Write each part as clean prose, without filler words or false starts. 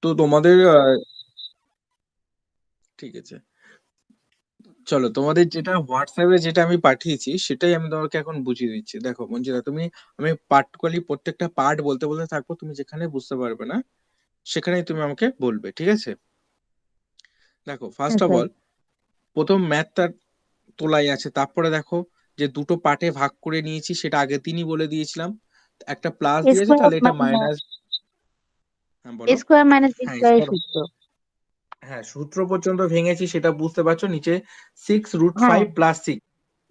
তো তোমাদের ঠিক আছে, চলো তোমাদের যেটা হোয়াটসঅ্যাপে যেটা আমি পাঠিয়েছি সেটাই আমি তোমাকে এখন বুঝিয়ে দিচ্ছি। দেখো মঞ্জিরা, তুমি, আমি পার্টিকুলারলি প্রত্যেকটা পার্ট বলতে বলতে থাকবো, তুমি যেখানে বুঝতে পারবে না সেখানেই তুমি আমাকে বলবে, ঠিক আছে? দেখো ফার্স্ট অফ আচ্ছা, অল, প্রথম ম্যাথটা তোলাই আছে, তারপরে দেখো যে দুটো পার্টে ভাগ করে নিয়েছি সেটা আগের দিনই বলে দিয়েছিলাম। একটা প্লাস দিয়েছে, স্কোয়ার তাহলে এটা মাইনাস। হ্যাঁ বলো। স্কোয়ার মাইনাস বি হ্যাঁ স্কোয়ারের স্কোয়ার, সূত্র। হ্যাঁ সূত্র পর্যন্ত ভেঙেছি সেটা বুঝতে পারছো। নিচে 6√5 হ্যাঁ, + 6,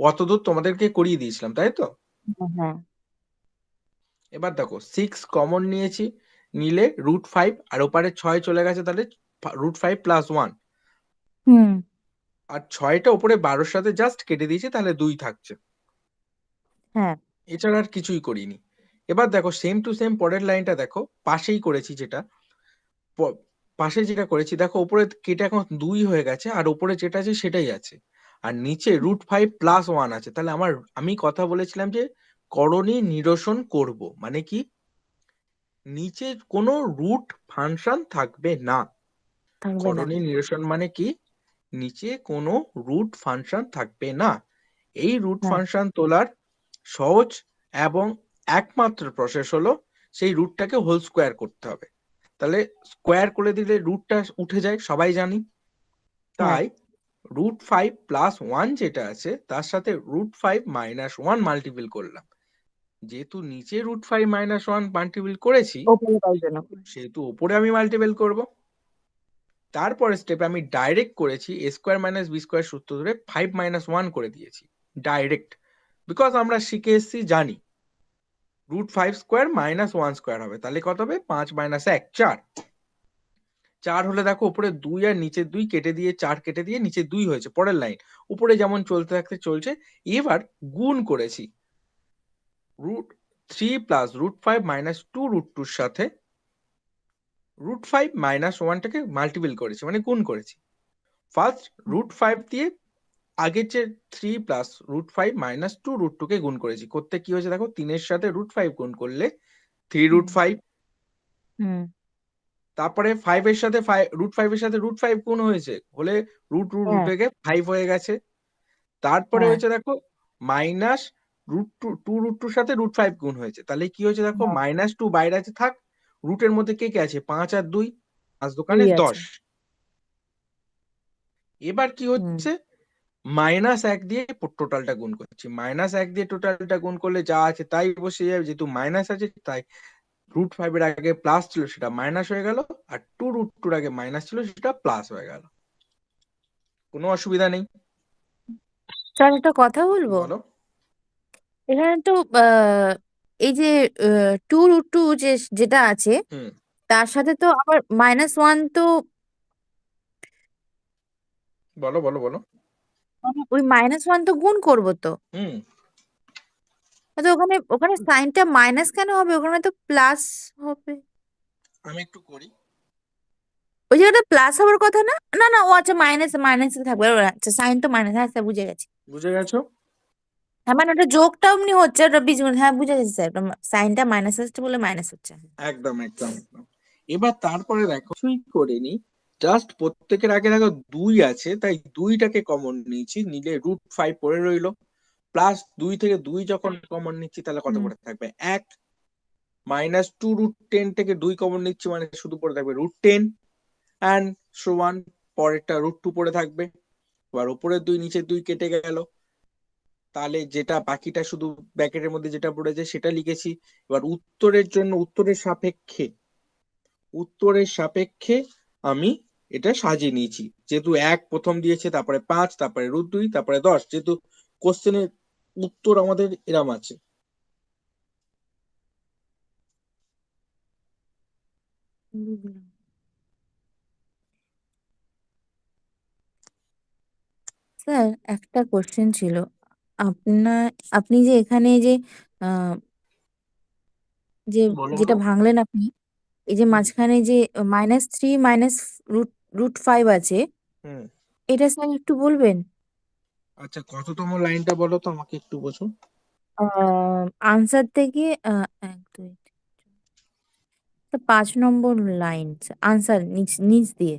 অতদূর তোমাদেরকে করিয়ে দিয়েছিলাম তাই তো? হ্যাঁ, হ্যাঁ। এবার দেখো 6 কমন নিয়েছি, নিলে √5, আর ওপারে 6 চলে গেছে, তাহলে √5 + 1। হুম। আর 6টা ওপরে 12-র সাথে জাস্ট কেটে দিয়েছি, তাহলে 2 থাকছে। হ্যাঁ, এছাড়া আর কিছুই করিনি। এবার দেখো সেম টু সেম পরের লাইনটা দেখো, পাশেই করেছি যেটা, পাশে যেটা করেছি দেখো, ওপরে কেটে এখন 2 হয়ে গেছে, আর ওপরে যেটা আছে সেটাই আছে, আর নিচে √5 + 1 আছে। তাহলে আমি কথা বলেছিলাম যে করণী নিরসন করব, মানে কি, নিচে কোনো রুট ফাংশন থাকবে না। থাকবে না। করণী নিরসন মানে কি, নিচে কোনো রুট ফাংশন থাকবে না। এই রুট হ্যাঁ, ফাংশন তোলার সহজ এবং একমাত্র প্রসেস হলো সেই রুটটাকে হোল স্কোয়ার করতে হবে। তাহলে স্কোয়ার করে দিলে রুটটা উঠে যায়, সবাই জানি। হ্যাঁ। তাই √5 + 1 যেটা আছে তার সাথে √5 - 1 মাল্টিপল করলাম। যেহেতু নিচে √5 - 1 মাল্টিপল করেছি, ওপরে পাই জন্য। সেহেতু ওপরে আমি মাল্টিপল করব। তারপরে স্টেপে আমি ডাইরেক্ট করেছি a² - b² সূত্র ধরে 5 - 1 করে দিয়েছি ডাইরেক্ট। বিকজ আমরা শিখে এসেছি, জানি √5² - 1² হবে, তাহলে কত হবে, 5 - 1 4। 4 হলে দেখো উপরে 2 আর নিচের 2 কেটে দিয়ে, 4 কেটে দিয়ে নিচে 2 হয়েছে, পরের লাইন। উপরে যেমন চলতে থাকতে চলছে। এবার গুণ করেছি, √3 + √5 - 2 √2-র সাথে √5 - 1টাকে মাল্টিপল করেছি, মানে গুণ করেছি। ফার্স্ট √5 দিয়ে আগের যে 3 + √5 - 2 √2-কে গুণ করেছি, করতে কি হয়েছে দেখো, 3-এর সাথে √5 গুণ করলে 3√5। হুম। তারপরে 5-এর সাথে √5-এর সাথে √5 গুণ হয়েছে, হলে রুট রুট হ্যাঁ, উঠে গিয়ে 5 হয়ে গেছে। তারপরে হ্যাঁ, হয়েছে দেখো মাইনাস √2 সাথে √5 গুণ হয়েছে, তাহলে কি হয়েছে দেখো, হ্যাঁ। -2 বাইরে আছে, থাক। রুটের মধ্যে কে কে আছে, 5 আর 2, 5 দোকানে দুই আছে। 10। এবার কি হুম। হচ্ছে, -1 দিয়ে টোটালটা গুণ করছি। -1 দিয়ে টোটালটা গুণ করলে যা আছে তাই বসে যাবে, যেহেতু মাইনাস আছে তাই √5-এর আগে প্লাস ছিল সেটা মাইনাস হয়ে গেল, আর 2√2-র আগে মাইনাস ছিল সেটা প্লাস হয়ে গেল। কোনো অসুবিধা নেই। স্যার, একটা কথা বলবো। বলো। এখানে তো এই যে 2√2 যেটা আছে, হুম, তার সাথে তো আবার -1 তো, বলো বলো বলো। মানে ওই -1 তো গুণ করবো তো। হুম, তো ওখানে ওখানে সাইনটা মাইনাস কেন হবে? ওখানে তো প্লাস হবে। আমি একটু করি। ওই জায়গাটা প্লাস হওয়ার কথা না? না, না, ও আচ্ছা, মাইনাস মাইনাস থাকবে। ও আচ্ছা, সাইন তো মাইনাস। হ্যাঁ স্যার, বুঝে গেছি। বুঝে গেছো? হ্যাঁ, মানে ওটা যোগটা অমনি হচ্ছে, ওটা বীজগণিত। হ্যাঁ, বুঝে গেছি স্যার। সাইনটা মাইনাস আসছে বলে মাইনাস হচ্ছে। একদম একদম একদম। এবার তারপরে দেখো কিছুই করিনি, জাস্ট প্রত্যেকের আগে দেখো 2 আছে, তাই 2টাকে কমন নিয়েছি, নিলে √5 পড়ে রইলো। প্লাস 2 থেকে 2 যখন কমন নিচ্ছি তাহলে কত হুম। পড়ে থাকবে, 1। -2 √10 থেকে 2 কমন নিচ্ছি, মানে শুধু পড়ে থাকবে √10, অ্যান্ড সো ওয়ান। পরেরটা √2 পড়ে থাকবে। এবার উপরের 2 নিচের 2 কেটে গেল, তাহলে যেটা বাকিটা শুধু ব্র্যাকেটের মধ্যে যেটা পড়েছে সেটা লিখেছি। এবার উত্তরের জন্য উত্তরের সাপেক্ষে আমি এটা সাজিয়ে নিয়েছি, যেহেতু 1 প্রথম দিয়েছে, তারপরে 5, তারপরে √2, তারপরে 10, যেহেতু কোশ্চেনের উত্তর আমাদের এরম আছে। বুঝলাম। স্যার, একটা কোশ্চেন ছিল। আপনার আপনি যে এখানে যে আহ, যে বলো বলো। যেটা ভাঙলেন আপনি, এই যে হুম, মাঝখানে যে -3 মাইনাস রুট রুট 5 আছে, হুম। এটা স্যার একটু বলবেন? আচ্ছা, কততম লাইনটা বলো তো আমাকে একটু বোঝো। আনসার থেকে 1 2 তো 5 নম্বর লাইন আনসার নিচ দিয়ে।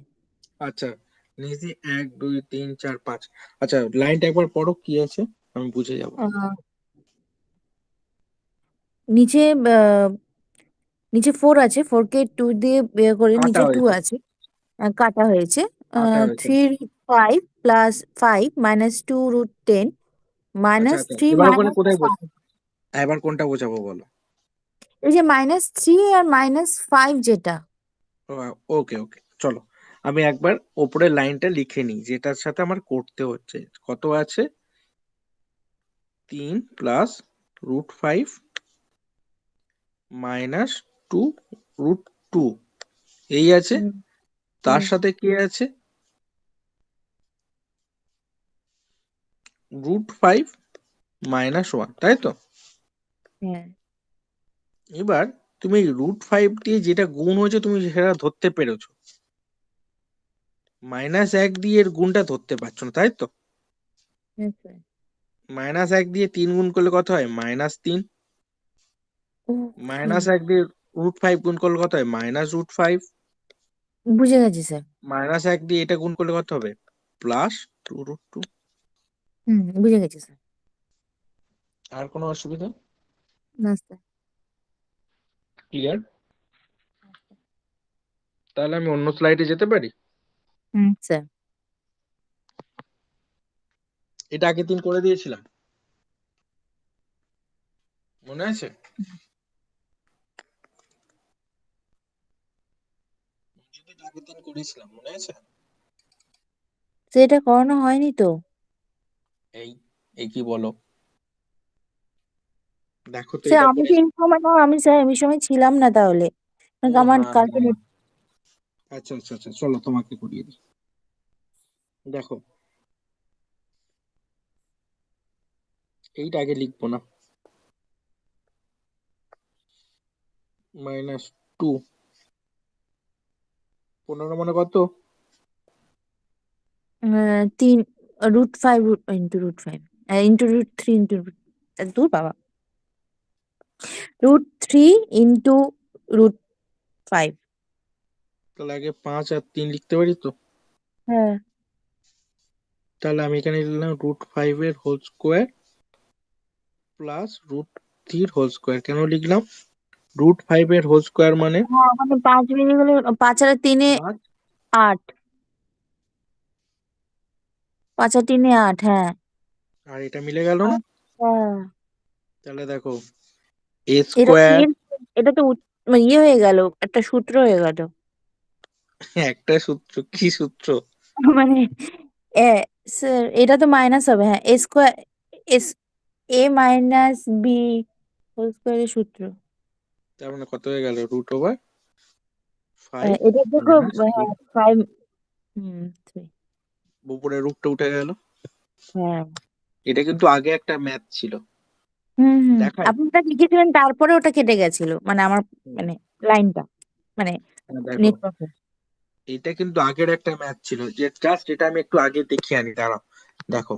আচ্ছা, নিচ দিয়ে 1 2 3 4 5। আচ্ছা, লাইনটা একবার পড়ো কি আছে, আমি বুঝে যাবো। আহ, নিচে আহ, নিচে 4 আছে, 4 কে 2 দিয়ে বের করে কাটা নিচে 2 হয়েছে, আছে, কাটা হয়েছে। কাটা হয়েছে। 3 √5 প্লাস 5 -2 √10 আচ্ছা মাইনাস আচ্ছা, 3 এবার ওখানে মাইনাস কোথায় 5। এবার কোনটা বোঝাবো বলো? এই যে -3 আর -5 যেটা। ওকে ওকে, চলো আমি একবার ওপরের লাইনটা লিখে নিই যেটার সাথে আমার করতে হচ্ছে। কত আছে? 3 + √5 -2 √2, এই আছে। হুম, তার হুম, সাথে কি আছে? √5 -1, তাই তো? হ্যাঁ, এবার তুমি √5 দিয়ে যেটা গুণ হয়েছে তুমি সেটা ধরতে পেরেছো, -1 দিয়ে এর গুণটা ধরতে পারছো না, তাই তো? হ্যাঁ স্যার। -1 দিয়ে 3 গুণ করলে কত হয়? -3। ওকে, -1 দিয়ে √5 গুণ করলে কত হয়? -√5। বুঝে গেছি স্যার। -1 দিয়ে এটা গুণ করলে কত হবে? +2 √2। হুম, বুঝে গেছি স্যার। আর কোনো অসুবিধা? না স্যার। ক্লিয়ার? তাহলে আমি অন্য স্লাইডে যেতে পারি? হুম স্যার। এটা আগের দিন করে দিয়েছিলাম, মনে আছে? এটা আগের দিন করেছিলাম, মনে আছে? সেটা করানো হয়নি তো। এই এই কি বলো, দেখো তো স্যার এটা আমি করে। সেই সময় না, আমি স্যার আমি সময় ছিলাম না তাহলে। ও আমার হ্যাঁ কালকে হ্যাঁ, আচ্ছা আচ্ছা আচ্ছা, চলো তোমাকে করিয়ে দিই। দেখো, এইটা আগে লিখবো না। -2, 15 মানে কত? 3 √5 √5 √3 দূর বাবা, √3 √5। তাহলে আগে 5 আর 3 লিখতে পারি তো? হ্যাঁ, তাহলে আমি এখানে লিখলাম √5 এর হোল স্কোয়ার +√3 হোল স্কোয়ার। কেন লিখলাম? √5 এর হোল স্কোয়ার মানে হ্যাঁ, মানে 5 বেরিয়ে গেলে 5 আর 3 5। 8, 5 আর 3 8, হ্যাঁ। আর এটা মিলে গেল না? আচ্ছা, তাহলে দেখো, এ এটা তো স্কোয়ার। এটা তো মানে ইয়ে হয়ে গেল, একটা সূত্র হয়ে গেল। একটা সূত্র, কি সূত্র? মানে এ স্যার এটা তো মাইনাস হবে, হ্যাঁ, এ স্কোয়ার, এস A - B হোল স্কোয়ারের সূত্র। তার মানে কত হয়ে গেল? √5 এটা দেখো, হ্যাঁ, -2। 5, হুম 3, উপরে রুটটা উঠে গেল। হ্যাঁ। এটা কিন্তু আগে একটা ম্যাথ ছিল, হুম, হুম, দেখাই। আপনি ওটা লিখেছিলেন তারপরে ওটা কেটে গেছিল, মানে আমার, হুম, মানে লাইনটা, মানে দেখো, নেটওয়ার্কে। এটা কিন্তু আগের একটা ম্যাথ ছিল, যে জাস্ট এটা আমি একটু আগে দেখিয়ে আনি, দাঁড়াও। দেখো,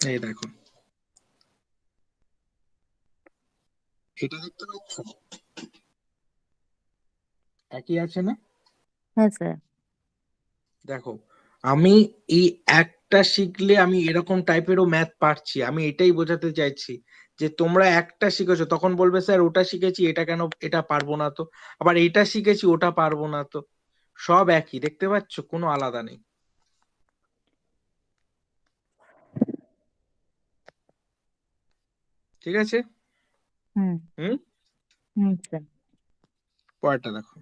এই দেখো, এটা দেখতে পাচ্ছ? একই আছে না? হ্যাঁ স্যার। দেখো, আমি এই একটা শিখলে আমি এরকম টাইপেরও ম্যাথ পারছি, আমি এটাই বোঝাতে চাইছি। যে তোমরা একটা শিখেছো তখন বলবে স্যার ওটা শিখেছি এটা কেন, এটা পারবো না তো। আবার এটা শিখেছি ওটা পারবো না তো। সব একই, দেখতে পাচ্ছ, কোনো আলাদা নেই। ঠিক আছে? হুম, হুম, হুম স্যার। পরেরটা দেখো।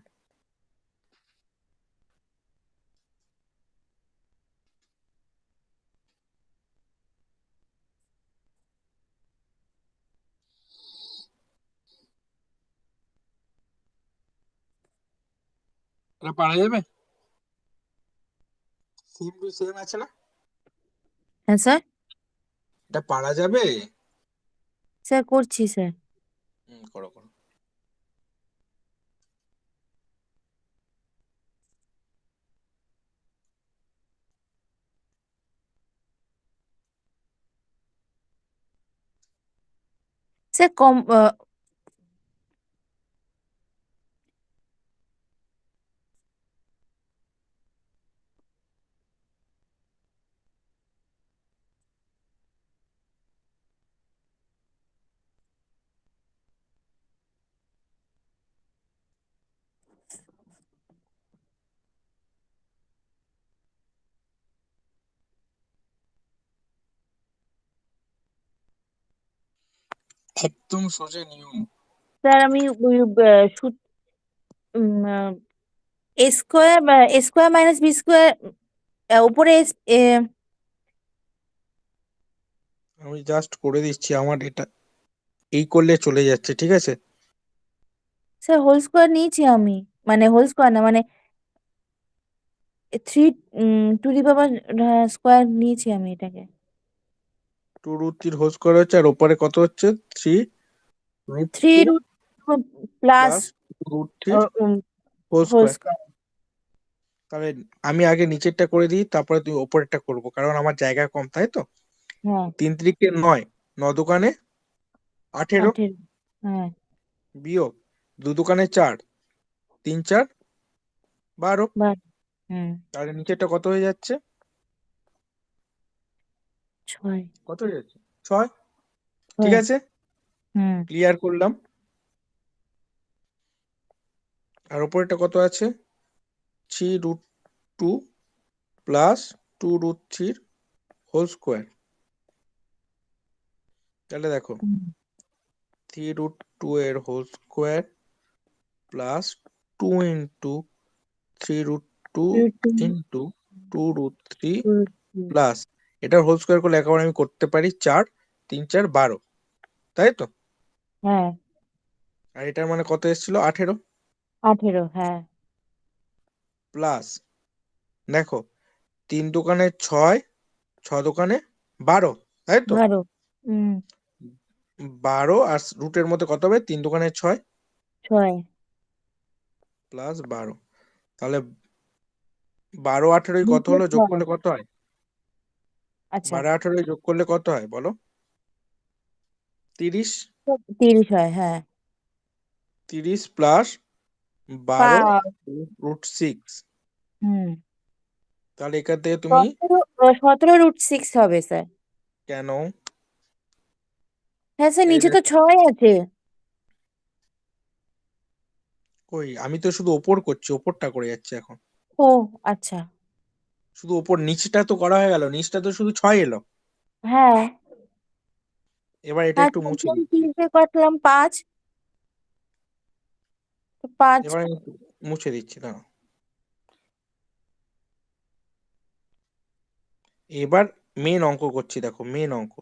এটা পারা যাবে? সেম টু সেম আছে না? হ্যাঁ স্যার। এটা পারা যাবে? স্যার করছি স্যার। করো করো। স্যার একদম সোজা নিয়ম। স্যার আমি এ স্কোয়ার মাইনাস বি স্কোয়ার উপরে আমি জাস্ট করে দিচ্ছি, আমার এটা এই করলে চলে যাচ্ছে, ঠিক আছে। স্যার হোল স্কোয়ার নিয়েছি আমি, মানে হোল স্কোয়ার না, মানে 3 টু দি পাওয়ার স্কোয়ার নিয়েছি আমি এটাকে। 2√3 হোল স্কোয়ার হচ্ছে, আর ওপরে কত হচ্ছে? 3√2 3 plus plus 2√3 whole whole square. Square. তাহলে আমি আগে নিচেরটা করে দিই, তারপরে তুই ওপরেরটা করবো, কারণ আমার জায়গা কম, তাই তো। হ্যাঁ 3 × 9, 9 × 18, 18। হ্যাঁ বিয়োগ 2 × 4, 3 × 4 = 12। বাহ। হুম তাহলে নিচেরটা কত হয়ে যাচ্ছে? 6। কত হয়ে যাচ্ছে? 6। ঠিক 6। আছে, হুম ক্লিয়ার করলাম। আর ওপরেরটা কত আছে? 3√2 প্লাস 2√3 হোল স্কোয়ার। তাহলে দেখো, হুম। 3√2 এর whole square plus 2 × 3√2 into 2√3 plus এটার হোল স্কোয়ার করলে একেবারে আমি করতে পারি 4, 3 × 4 = 12, তাই তো। হ্যাঁ আর এটার মানে কত এসেছিল? 18। 18। হ্যাঁ প্লাস দেখো, 3 × 2 = 6, 6 × 2 = 12, তাই তো। 12। হুম 12 আর রুটের মধ্যে কত হবে? 3 × 2 = 6 6। প্লাস 12। তাহলে 12 18 কত দুটো হলো? যোগ 6। করলে কত হয়? আচ্ছা 12 18 যোগ করলে কত হয় বলো? 30। 30 হয়। হ্যাঁ 30 প্লাস 12 5। √6। হুম তাহলে এখান থেকে তুমি 17 √6 হবে স্যার। কেন? হ্যাঁ স্যার, এই নিচে তো দেখ, 6 আছে। কই আমি তো শুধু ওপর করছি, ওপরটা করে যাচ্ছে এখন। ও আচ্ছা। শুধু ওপর, নিচটা তো করা হয়ে গেল, নিচটা তো শুধু 6 এলো। হ্যাঁ এবার এটা হ্যাঁ একটু মুছে 4 দিচ্ছি। 30 কাটলাম 5, তো 5। এবার আমি একটু মুছে দিচ্ছি, না এবার মেন অঙ্ক করছি, দেখো মেন অঙ্ক।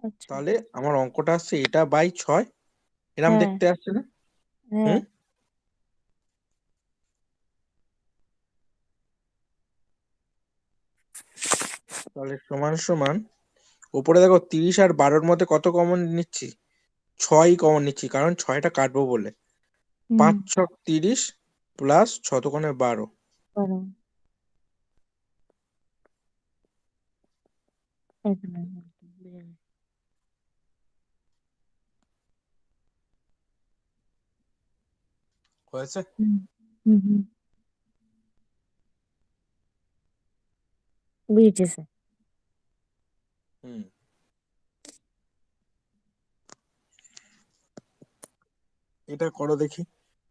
আচ্ছা। তাহলে আমার অঙ্কটা আসছে এটা বাই 6, এরম হ্যাঁ দেখতে আসছে না? হ্যাঁ হুম। তাহলে সমান সমান, উপরে দেখো 30 আর 12-র মধ্যে কত কমন নিচ্ছি? 6 কমন নিচ্ছি, কারণ 6টা কাটবো বলে। হুম 5 × 6 = 30 প্লাস 6 × 2 = 12। করো। এক মিনিট। হয়েছে? হুম হুম হুম, বুঝেছি স্যার। হুম। এটা করো দেখি,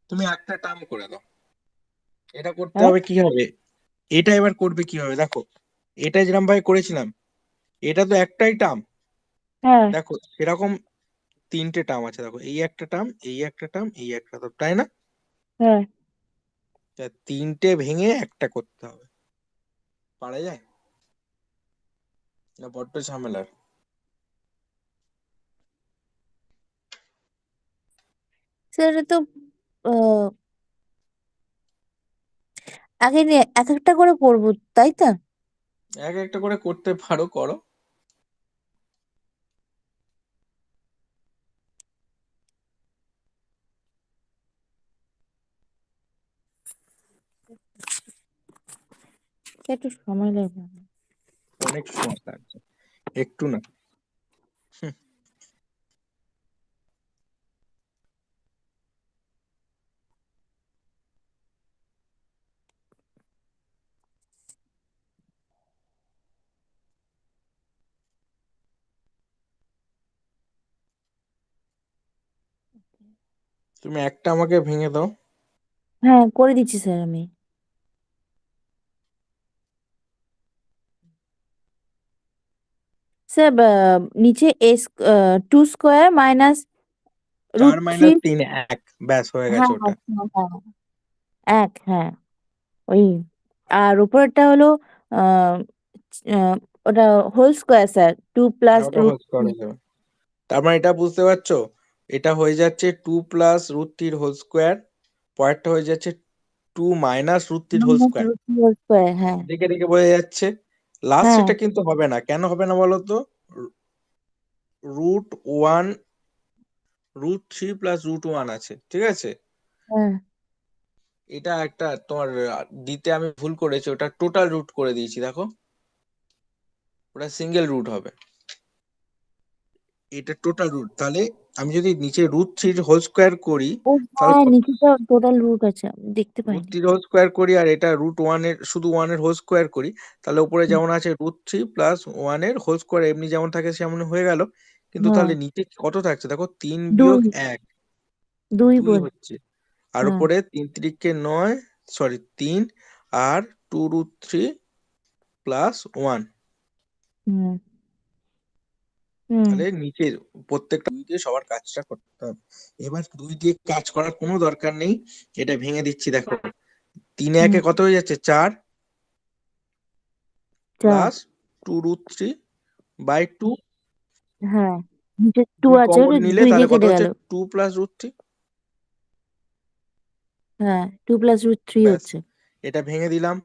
তুমি একটা টার্ম করে দাও। এটা করতে হ্যাঁ হবে কি হবে, এটা এবার করবে কি হবে দেখো। এটা যেরকম ভাবে করেছিলাম, এটা তো একটাই টার্ম। হ্যাঁ দেখো এরকম 3টে টার্ম আছে, দেখো এই একটা টার্ম, এই একটা টার্ম, এই একটা টার্ম, তাই না? হ্যাঁ। তা 3টে ভেঙে একটা করতে হবে, পারা যায় না? বড্ড ঝামেলার। স্যার এটা তো আহ, আগে এক একটা করে করবো, তাই তো? এক একটা করে করতে পারো, করো। একটু সময় লাগবে। অনেক সময় লাগছে, একটু না। হুম, তুমি একটা আমাকে ভেঙে দাও। হ্যাঁ, করে দিচ্ছি স্যার আমি। স্যার নিচে টু স্কোয়ার মাইনাস চার রুট থ্রি। মাইনাস তিন এক, ব্যাস হয়ে হ্যাঁ গেছে হ্যাঁ ওটা। হ্যাঁ হ্যাঁ, এক, হ্যাঁ ওই। আর উপরেরটা হলো আহ, আহ, ওটা whole square sir, two plus হ্যাঁ, ওটা রুট হোল স্কোয়ার হয়ে যাবে। তার মানে এটা বুঝতে পারছো, এটা হয়ে যাচ্ছে 2 + √3 হোল স্কোয়ার, পরেরটা হয়ে যাচ্ছে 2 - √3 whole minus square. Root whole square. হ্যাঁ দেখে দেখে বোঝা যাচ্ছে। লাস্ট হ্যাঁ এটা কিন্তু হবে না, কেন হবে না বলো তো? √1, √3 + √1 আছে, ঠিক আছে। হ্যাঁ এটা একটা তোমার দিতে আমি ভুল করেছি, ওটা টোটাল রুট করে দিয়েছি দেখো, ওটা সিঙ্গেল রুট হবে। এটা টোটাল রুট, তাহলে আমি যদি নিচে √3 হোল স্কোয়ার করি, ও তাহলে হ্যাঁ, নিচে তো টোটাল রুট আছে, আমি দেখতে পাইনি। √3 হোল স্কোয়ার করি আর এটা √1 এর শুধু 1 এর হোল স্কোয়ার করি, তাহলে উপরে যেমন আছে √3 + 1 এর হোল স্কোয়ার এমনি যেমন থাকে সেমন হয়ে গেল। কিন্তু হ্যাঁ, তাহলে নিচে কত থাকছে দেখো, 3 দুই, - 1, দুই 2 বল। হচ্ছে। আর হ্যাঁ উপরে 3 × 3 = 9, সরি 3, আর 2√3 + 1। হুম হুম। তাহলে নিচের প্রত্যেকটা 2 দিয়ে সবার কাজটা করতে হবে। এবার 2 দিয়ে কাজ করার কোনো দরকার নেই, এটা ভেঙে দিচ্ছি দেখো। 3 হুম, 1 কত হয়ে যাচ্ছে, 4 চার। + 2√3/2। হ্যাঁ, নিচে টু 2 আছে, কমন ওটা নিলে দুই তাহলে দিয়ে কত কেটে হচ্ছে, গেল। 2 + √3। হ্যাঁ, 2 + √3 ব্যাস, হচ্ছে। এটা ভেঙে দিলাম।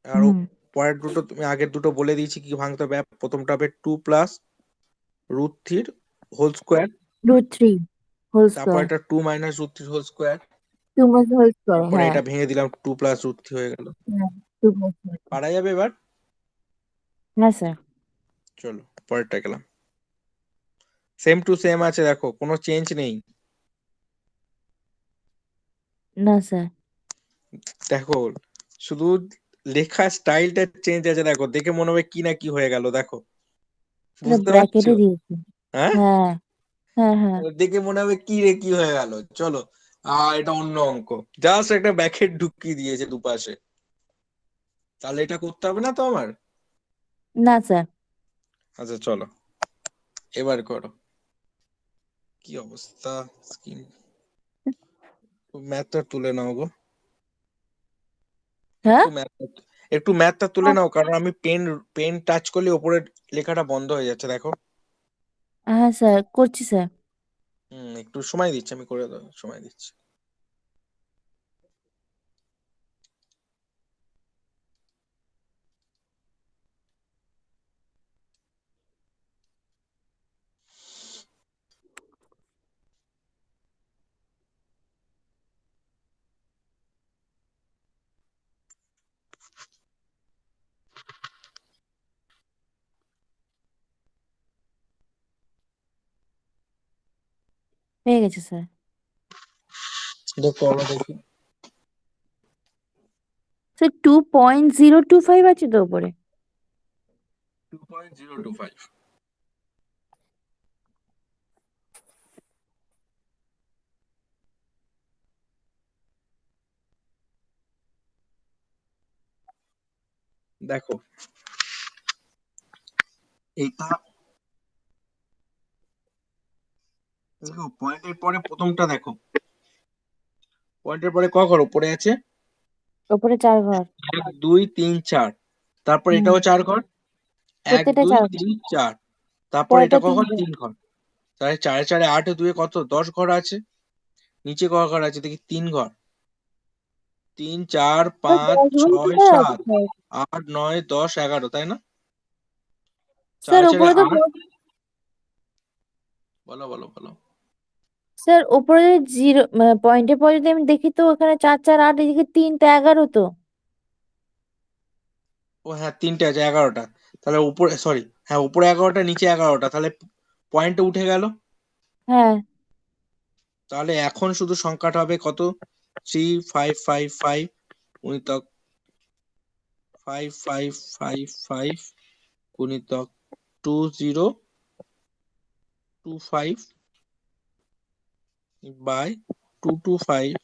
আর হুম, পরের দুটো তুমি আগের দুটো বলে দিয়েছি কি ভাঙতে হবে। প্রথমটা হবে 2 + √3 হোল স্কোয়ার, √3 হোল তারপর স্কোয়ার, এটা 2 - √3 হোল স্কোয়ার, 2 হোল স্কোয়ার। তারপরে হ্যাঁ এটা ভেঙে দিলাম, 2 + √3 হয়ে গেল। হ্যাঁ, 2 পারা যাবে এবার? হ্যাঁ স্যার। চলো পরেরটা গেলাম। সেম টু সেম আছে দেখো, কোনো চেঞ্জ নেই। না স্যার, দেখো, শুধু লেখা স্টাইলটা চেঞ্জ আছে, দেখো দেখে মনে হবে কি না কি হয়ে গেল দেখো, এটা বুঝতে পারছো? ব্র্যাকেটে দিয়েছি। হ্যাঁ, হ্যাঁ হ্যাঁ হ্যাঁ। দেখে মনে হবে কি রে কি হয়ে গেল। চলো, এটা অন্য অঙ্ক, জাস্ট একটা ব্যাকেট ঢুকিয়ে দিয়েছে দুপাশে। তাহলে এটা করতে হবে না তো আমার। না স্যার। আচ্ছা চলো, এবার করো। কি অবস্থা, স্ক্রিন, ম্যাথটা তুলে নাও গো। হ্যাঁ একটু ম্যাথ, একটু ম্যাথটা তুলে নাও, কারণ আমি পেন পেন টাচ করলে উপরের লেখাটা বন্ধ হয়ে যাচ্ছে দেখো। হ্যাঁ স্যার, করছি স্যার। একটু সময় দিচ্ছি, আমি করে দেবো, সময় দিচ্ছি। হয়ে গেছে স্যার। এটা করো দেখি। স্যার 2.025 আছে তো উপরে। 2.025, দেখো এইটা, দেখো পয়েন্টের পরে প্রথমটা দেখো, পয়েন্টের পরে ক ঘর উপরে আছে, উপরে 4 ঘর। 1 2 3 4, তারপর হুম, এটাও 4 ঘর, 1 প্রত্যেকটা 2 4 ঘর। 3 4, তারপর এটা পরেরটা ক 3 ঘর, ঘর। 3 ঘর। তাহলে 4 4 8 2 কত, 10 ঘর আছে। নিচে ক ঘর আছে দেখি, 3 ঘর, 3 4 স্যার 5 10 ঘর 6 কোথায় আছে 7 স্যার? 8 9 10 11, তাই না? স্যার 4 4 উপরে তো 8, বলো বলো বলো। স্যার উপরে জিরো পয়েন্টের পরে যদি আমি দেখি তো ওখানে 4 4 8, এদিকে 3 তো 11 তো। ও হ্যাঁ, 3টে আছে, 11টা। তাহলে উপরে, সরি, হ্যাঁ উপরে 11টা নিচে 11টা, তাহলে পয়েন্টে উঠে গেল। হ্যাঁ তাহলে এখন শুধু সংখ্যাটা হবে কত, 3555 গুণিতক 5555 গুণিতক 2025, by 225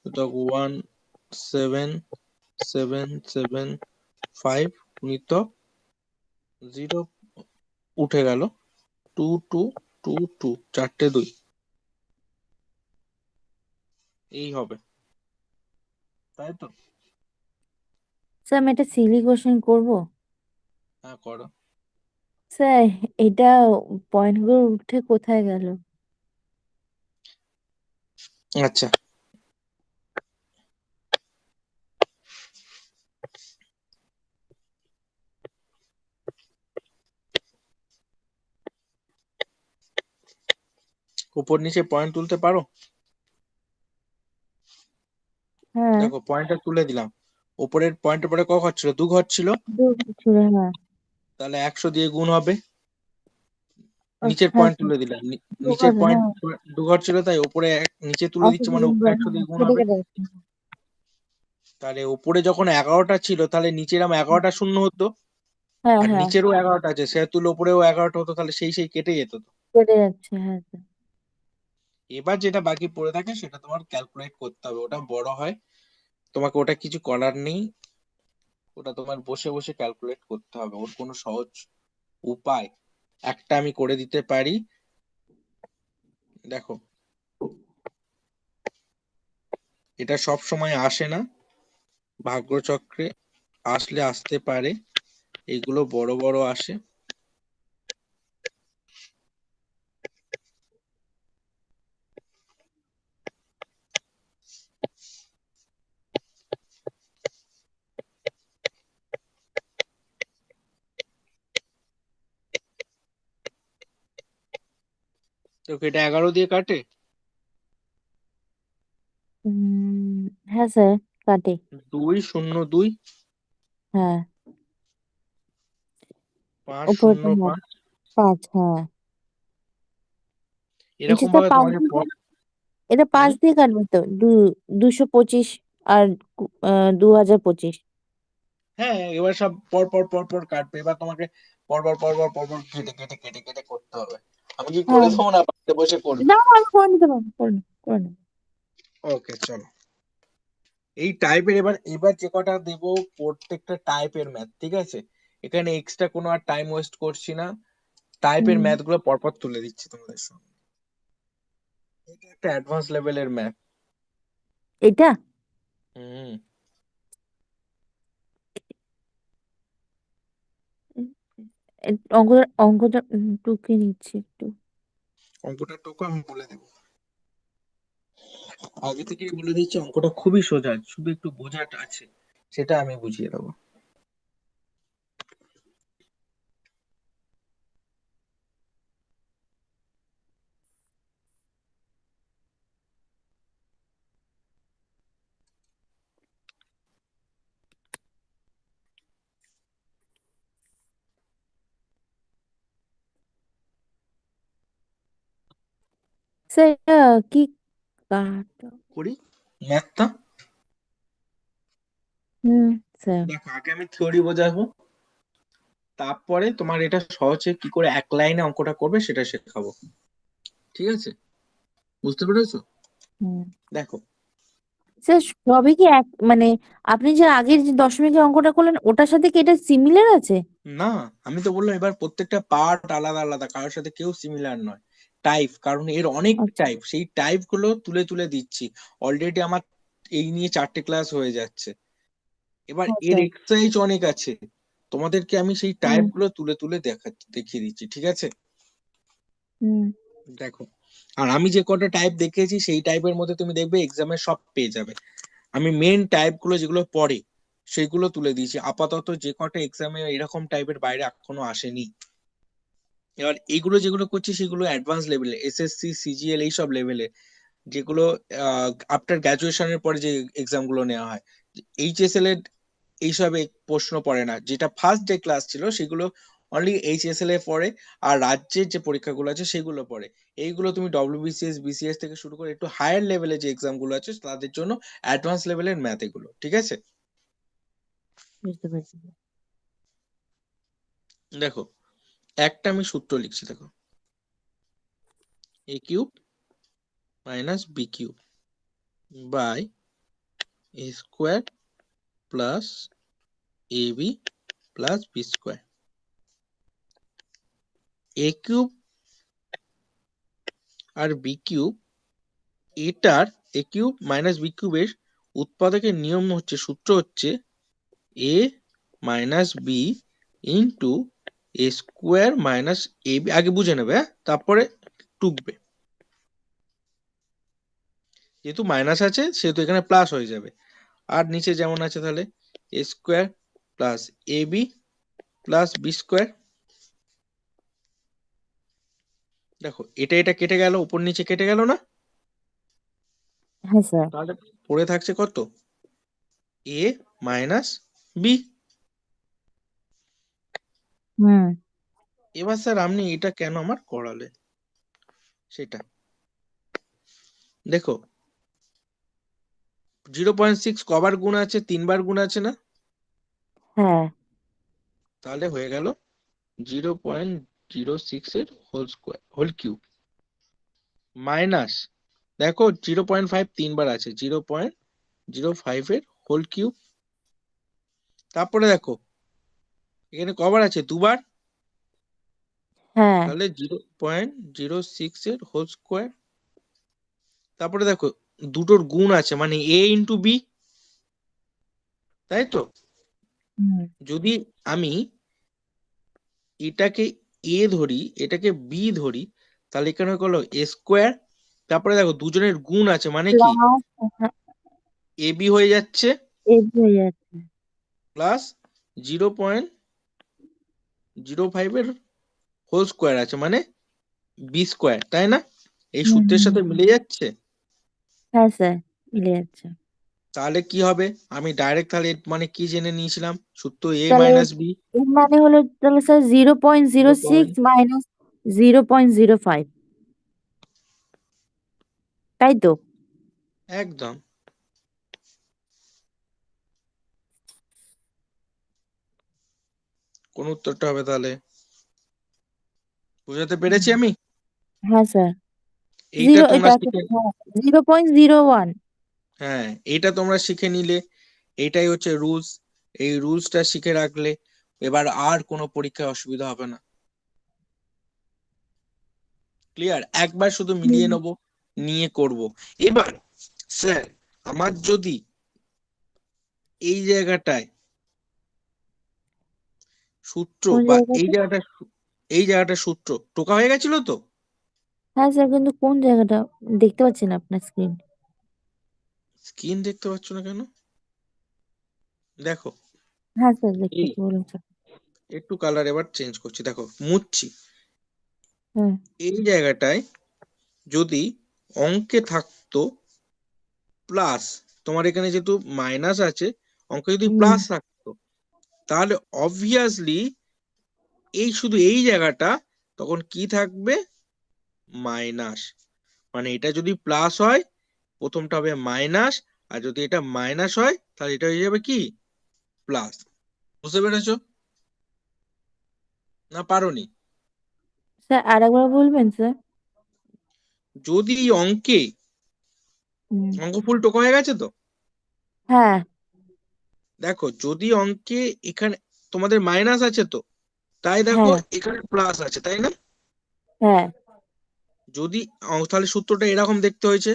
the 17775 গুণিত 0 উঠে গেল 2222 চারটে 2 এই হবে, তাই তো? স্যার আমি একটা সিলি কোশ্চেন করবো? হ্যাঁ করো। স্যার এটা পয়েন্টগুলো উঠে কোথায় গেল? আচ্ছা, উপর নিচে পয়েন্ট তুলতে পারো? হ্যাঁ, দেখো পয়েন্টটা তুলে দিলাম, উপরের পয়েন্টের পরে ক ঘর ছিল? 2 ঘর ছিল, ছিল হ্যাঁ। তাহলে 100 দিয়ে গুণ হবে। নিচের হ্যাঁ পয়েন্ট স্যার, তুলে দিলাম, দু নিচের ঘর, পয়েন্ট হ্যাঁ। 2 ঘর ছিল, তাই উপরে নিচে তুলে দিচ্ছে, মানে উপরে 100 দিয়ে গুণ কেটে হবে। কেটে যাচ্ছে। তাহলে উপরে যখন 11টা ছিল, তাহলে নিচের 11টা শূন্য হতো, হ্যাঁ আর হ্যাঁ, নিচেরও 11টা আছে, সেহেতু উপরেও 11টা হতো, তাহলে সেই কেটে যেত তো। কেটে যাচ্ছে, হ্যাঁ স্যার। এবার যেটা বাকি পড়ে থাকে সেটা তোমার ক্যালকুলেট করতে হবে, ওটা বড় হয়, তোমাকে ওটা কিছু করার নেই, ওটা তোমার বসে বসে ক্যালকুলেট করতে হবে। ওর কোনো সহজ উপায় একটা আমি করে দিতে পারি। দেখো, এটা সব সময় আসে না, ভাগ্যচক্রে আসলে আসতে পারে, এগুলো বড় বড় আসে। তো এটা 11 দিয়ে কাটে? হ্যাঁ স্যার, কাটে। 202 হ্যাঁ, উপরটা হ্যাঁ, 505। 5, হ্যাঁ। এরকম স্যার ভাবে 5 তোমাকে দিয়ে, এটা 5 হুম, দিয়ে কাটবে তো? 225 আর 2025। হ্যাঁ এবার সব পর পর পর পর কাটবে, এবার তোমাকে পর পর কেটে কেটে কেটে কেটে করতে হবে। আমি কি করে হ্যাঁ, দেবো না, বাড়িতে বসে করবে? না আমি করে নিতে পারবো, করে নেবো। ওকে চলো, এই টাইপের এবার এবার যে কটা দেবো প্রত্যেকটা টাইপের ম্যাথ, ঠিক আছে? এখানে এক্সট্রা কোনো আর টাইম ওয়েস্ট করছি না, টাইপের হুম, ম্যাথ গুলো পরপর তুলে দিচ্ছি তোমাদের সামনে। এটা একটা অ্যাডভান্স লেভেলের ম্যাথ। এটা হুম, অঙ্কটা অঙ্কটা টুকে নিচ্ছি একটু। অঙ্কটা তোকে আমি বলে দেবো, আগে থেকে বলে দিচ্ছি, অঙ্কটা খুবই সোজা, শুধু একটু বোঝাটা আছে, সেটা আমি বুঝিয়ে দেবো। স্যার এটা কি কাট? করি ম্যাথটা। হুম, স্যার। দেখো আগে আমি থিওরি বোঝাবো, তারপরে তোমার এটা সহজে কি করে এক লাইনে অঙ্কটা করবে সেটা শেখাবো, ঠিক আছে? বুঝতে পেরেছো? হুম, দেখো, স্যার সবই কি এক মানে, আপনি যে আগের যে দশমিকের অঙ্কটা করলেন ওটার সাথে কি এটা সিমিলার আছে? না আমি তো বললাম এবার প্রত্যেকটা পার্ট আলাদা আলাদা, কারোর সাথে কেউ সিমিলার নয়। টাইপ, কারণ এর অনেক আচ্ছা, টাইপ, সেই টাইপ গুলো তুলে তুলে দিচ্ছি। অলরেডি আমার এই নিয়ে 4টে ক্লাস হয়ে যাচ্ছে, এবার হ্যাঁ এর স্যার। এক্সারসাইজ অনেক আছে, তোমাদেরকে আমি সেই হুম, টাইপ গুলো তুলে তুলে দেখিয়ে দিচ্ছি, ঠিক আছে? হুম, দেখো, আর আমি যে কটা টাইপ দেখিয়েছি সেই টাইপের মধ্যে তুমি দেখবে এক্সামে সব পেয়ে যাবে। আমি মেন টাইপ গুলো যেগুলো পড়ে সেগুলো তুলে দিয়েছি, আপাতত যে কটা এক্সামে এরকম টাইপের বাইরে এখনো আসেনি। এবার এইগুলো যেগুলো করছি সেগুলো অ্যাডভান্স লেভেলে, এসএসসি সিজিএল এইসব লেভেলে, যেগুলো আফটার গ্রাজুয়েশনের পরে যে এক্সাম গুলো নেওয়া হয়। এইচএসএল এর এইসবে প্রশ্ন পড়ে না, যেটা ফার্স্ট ডে ক্লাস ছিল সেগুলো অনলি এইচএসএল এ পড়ে, আর রাজ্যের যে পরীক্ষাগুলো আছে সেগুলো পড়ে। এইগুলো তুমি ডব্লিউবিসিএস বিসিএস থেকে শুরু করে একটু হায়ার লেভেলে যে এক্সাম গুলো আছে তাদের জন্য অ্যাডভান্স লেভেলের ম্যাথ এগুলো, ঠিক আছে? বুঝতে পেরেছি। দেখো, একটা আমি সূত্র লিখছি, দেখো, A cube minus B cube by A square plus A B plus B square. A cube আর বি কিউব, এটার এ কিউব মাইনাস বি কিউবের উৎপাদকের নিয়ম হচ্ছে, সূত্র হচ্ছে এ minus B into A square minus A B. আগে বুঝে নেবে, হ্যাঁ, তারপরে টুকবে। যেহেতু মাইনাস আছে সেহেতু এখানে প্লাস হয়ে যাবে। আর নিচে যেমন আছে তাহলে এ square plus A B plus B square. দেখো এটা এটা কেটে গেল, উপর নিচে কেটে গেল না? হ্যাঁ স্যার। তাহলে পড়ে থাকছে কত? এ মাইনাস বি। হুম। এবার স্যার আপনি এটা কেন আমার করালে সেটা দেখো। 0.6 কবার গুণ আছে? 3বার গুণ আছে না? হ্যাঁ। তাহলে হয়ে গেল 0.06 এর whole square whole cube minus, দেখো 0.5 3বার আছে, 0.05 এর হোল কিউব। তারপরে দেখো এখানে কবার আছে? 2বার। হ্যাঁ। তাহলে 0.06 এর হোল স্কোয়ার। তারপরে দেখো দুটোর গুণ আছে, মানে এ ইন্টু বি, তাই তো? হুম। যদি আমি এটাকে এ ধরি, এটাকে বি ধরি, তাহলে এখানে হলো এ স্কোয়ার। তারপরে দেখো দুজনের গুণ আছে, মানে কি প্লাস এ বি হয়ে যাচ্ছে, এগ হয়ে যাচ্ছে। প্লাস 0.05 এর হোল স্কোয়ার আছে, মানে বি স্কোয়ার, তাই না? এই হুম সূত্রের হুম সাথে হুম। মিলে যাচ্ছে। হ্যাঁ স্যার, মিলে যাচ্ছে। তাহলে কি হবে? আমি ডাইরেক্ট তাহলে মানে কি জেনে নিয়েছিলাম? সূত্র এ তাহলে মাইনাস বি। এর মানে হলো তাহলে স্যার 0.06 মাইনাস 0.05, তাই তো? একদম। কোন উত্তরটা হবে তাহলে? বুঝাতে পেরেছি আমি? হ্যাঁ স্যার। এইটা জিরো তোমরা এটা শিখে, 0.01। হ্যাঁ এইটা তোমরা শিখে নিলে। এইটাই হচ্ছে রুলস। এই রুলসটা শিখে রাখলে এবার আর কোনো পরীক্ষায় অসুবিধা হবে না। ক্লিয়ার? একবার শুধু মিলিয়ে নেব, নিয়ে করব। এবার স্যার আমার যদি এই জায়গাটায় সূত্র কোন বা জায়গাটা? এই জায়গাটা সূত্র টোকা হয়ে গেছিল তো? হ্যাঁ স্যার, কিন্তু কোন জায়গাটা দেখতে পাচ্ছি না আপনার স্ক্রিন। স্ক্রিন দেখতে পাচ্ছ না কেন? দেখো হ্যাঁ স্যার, দেখতে এই পাচ্ছি, বলুন স্যার। একটু কালার এবার চেঞ্জ করছি, দেখো মুছছি। হ্যাঁ। এই জায়গাটায় যদি অঙ্কে থাকতো প্লাস, তোমার এখানে যেহেতু মাইনাস আছে, অঙ্কে যদি হুম। প্লাস থাকতো, তাহলে অবভিয়াসলি এই শুধু এই জায়গাটা তখন কি থাকবে? মাইনাস। মানে এটা যদি প্লাস হয় প্রথমটা হবে মাইনাস, আর যদি এটা মাইনাস হয় তাহলে এটা হয়ে যাবে কি? প্লাস। বুঝতে পেরেছো না পারোনি? স্যার আরেকবার বলবেন স্যার? যদি অঙ্কে, হুম। অঙ্ক ফুল টোকা হয়ে গেছে তো? হ্যাঁ। দেখো যদি অঙ্কে এখানে তোমাদের মাইনাস আছে তো, তাই দেখো হ্যাঁ। এখানে প্লাস আছে, তাই না? হ্যাঁ। যদি তাহলে সূত্রটা এরকম দেখতে হয়েছে।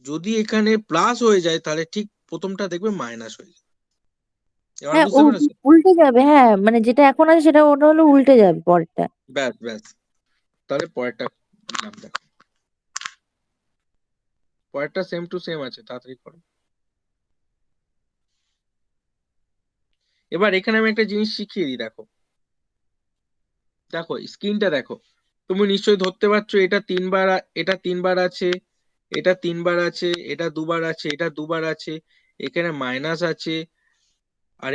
যদি এখানে প্লাস হয়ে যায় তাহলে ঠিক প্রথমটা দেখবে মাইনাস হয়ে যায়। এবার হ্যাঁ, বুঝতে পেরেছো? উল্টে যাবে। হ্যাঁ, মানে যেটা এখন আছে সেটা ওটা হলো উল্টে যাবে পরেরটা। ব্যাস ব্যাস। তাহলে পরেরটা দিলাম, দেখো পরেরটা সেম টু সেম আছে, তাড়াতাড়ি করো। এবার এখানে আমি একটা জিনিস শিখিয়ে দিই, দেখো দেখো স্ক্রিনটা দেখো। তুমি নিশ্চয়ই ধরতে পারছো এটা 3বার, এটা 3বার আছে, এটা 3বার আছে, এটা 2বার আছে, এটা 2বার আছে, এখানে মাইনাস আছে, আর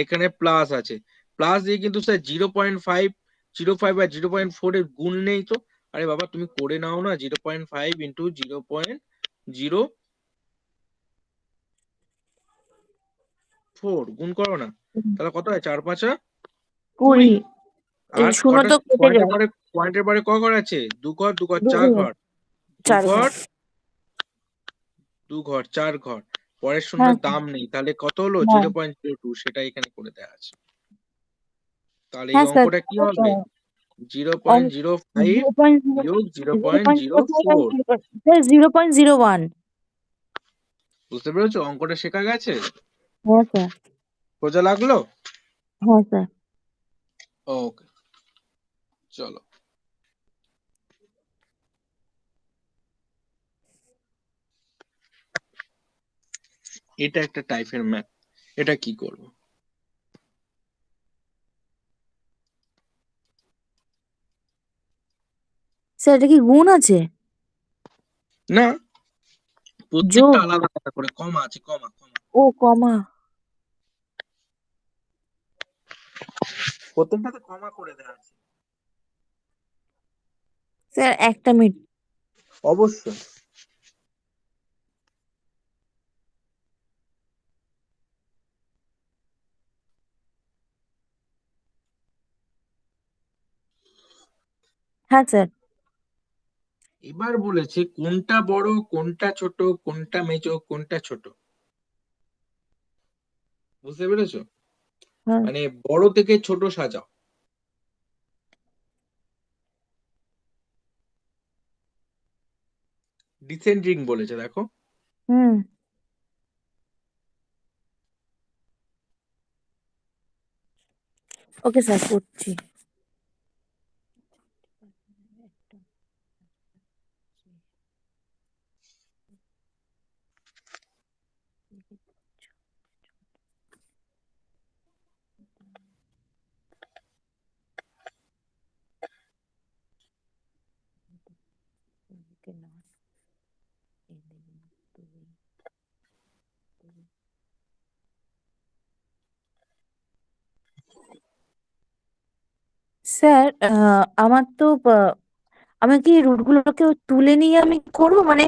এখানে প্লাস আছে। প্লাস দিয়ে কিন্তু স্যার 0.5 বা 0.4 এর গুণ নেই তো? আরে বাবা তুমি করে নাও না, 0.5 ইন্টু 0.04 গুণ করো না, হুম। তাহলে কত হয়? 4 5 20। 20। আর শূন্য কটা তো কেটে যায়। পয়েন্টের পরে ক ঘর আছে? দু ঘর, দু চার ঘর, ঘর, দু 4 ঘর। ঘর, চার ঘর। পরের হ্যাঁ শূন্যের দাম নেই, তাহলে কত হলো? হ্যাঁ 0.02, সেটা এখানে করে দেওয়া আছে। তাহলে এই হ্যাঁ স্যার। অঙ্কটা কি হবে? অঙ্ক 0.05 0.0, বিয়োগ 0.05 0.04। স্যার 0.01। বুঝতে পেরেছো? অঙ্কটা শেখা গেছে? হ্যাঁ স্যার। সোজা লাগলো? হ্যাঁ স্যার। ওকে, চলো। এটা একটা টাইপের ম্যাথ, এটা কি করব? স্যার এটা কি গুণ আছে? না, প্রত্যেকটা যোগ? আলাদা আলাদা করে কমা আছে, কমা কমা, ও কমা। প্রত্যেকটাতে কমা করে দেওয়া আছে। স্যার একটা মিনিট। অবশ্যই। হ্যাঁ স্যার। এবার বলেছে কোনটা বড়, কোনটা ছোট, কোনটা মেজো, কোনটা ছোট। বুঝতে পেরেছো? হ্যাঁ। মানে বড় থেকে ছোট সাজাও। ডিসেন্ডিং বলেছে, দেখো। হুম। ওকে স্যার করছি। স্যার আমার তো আমি কি রুটগুলোকে তুলে নিয়ে আমি করবো মানে?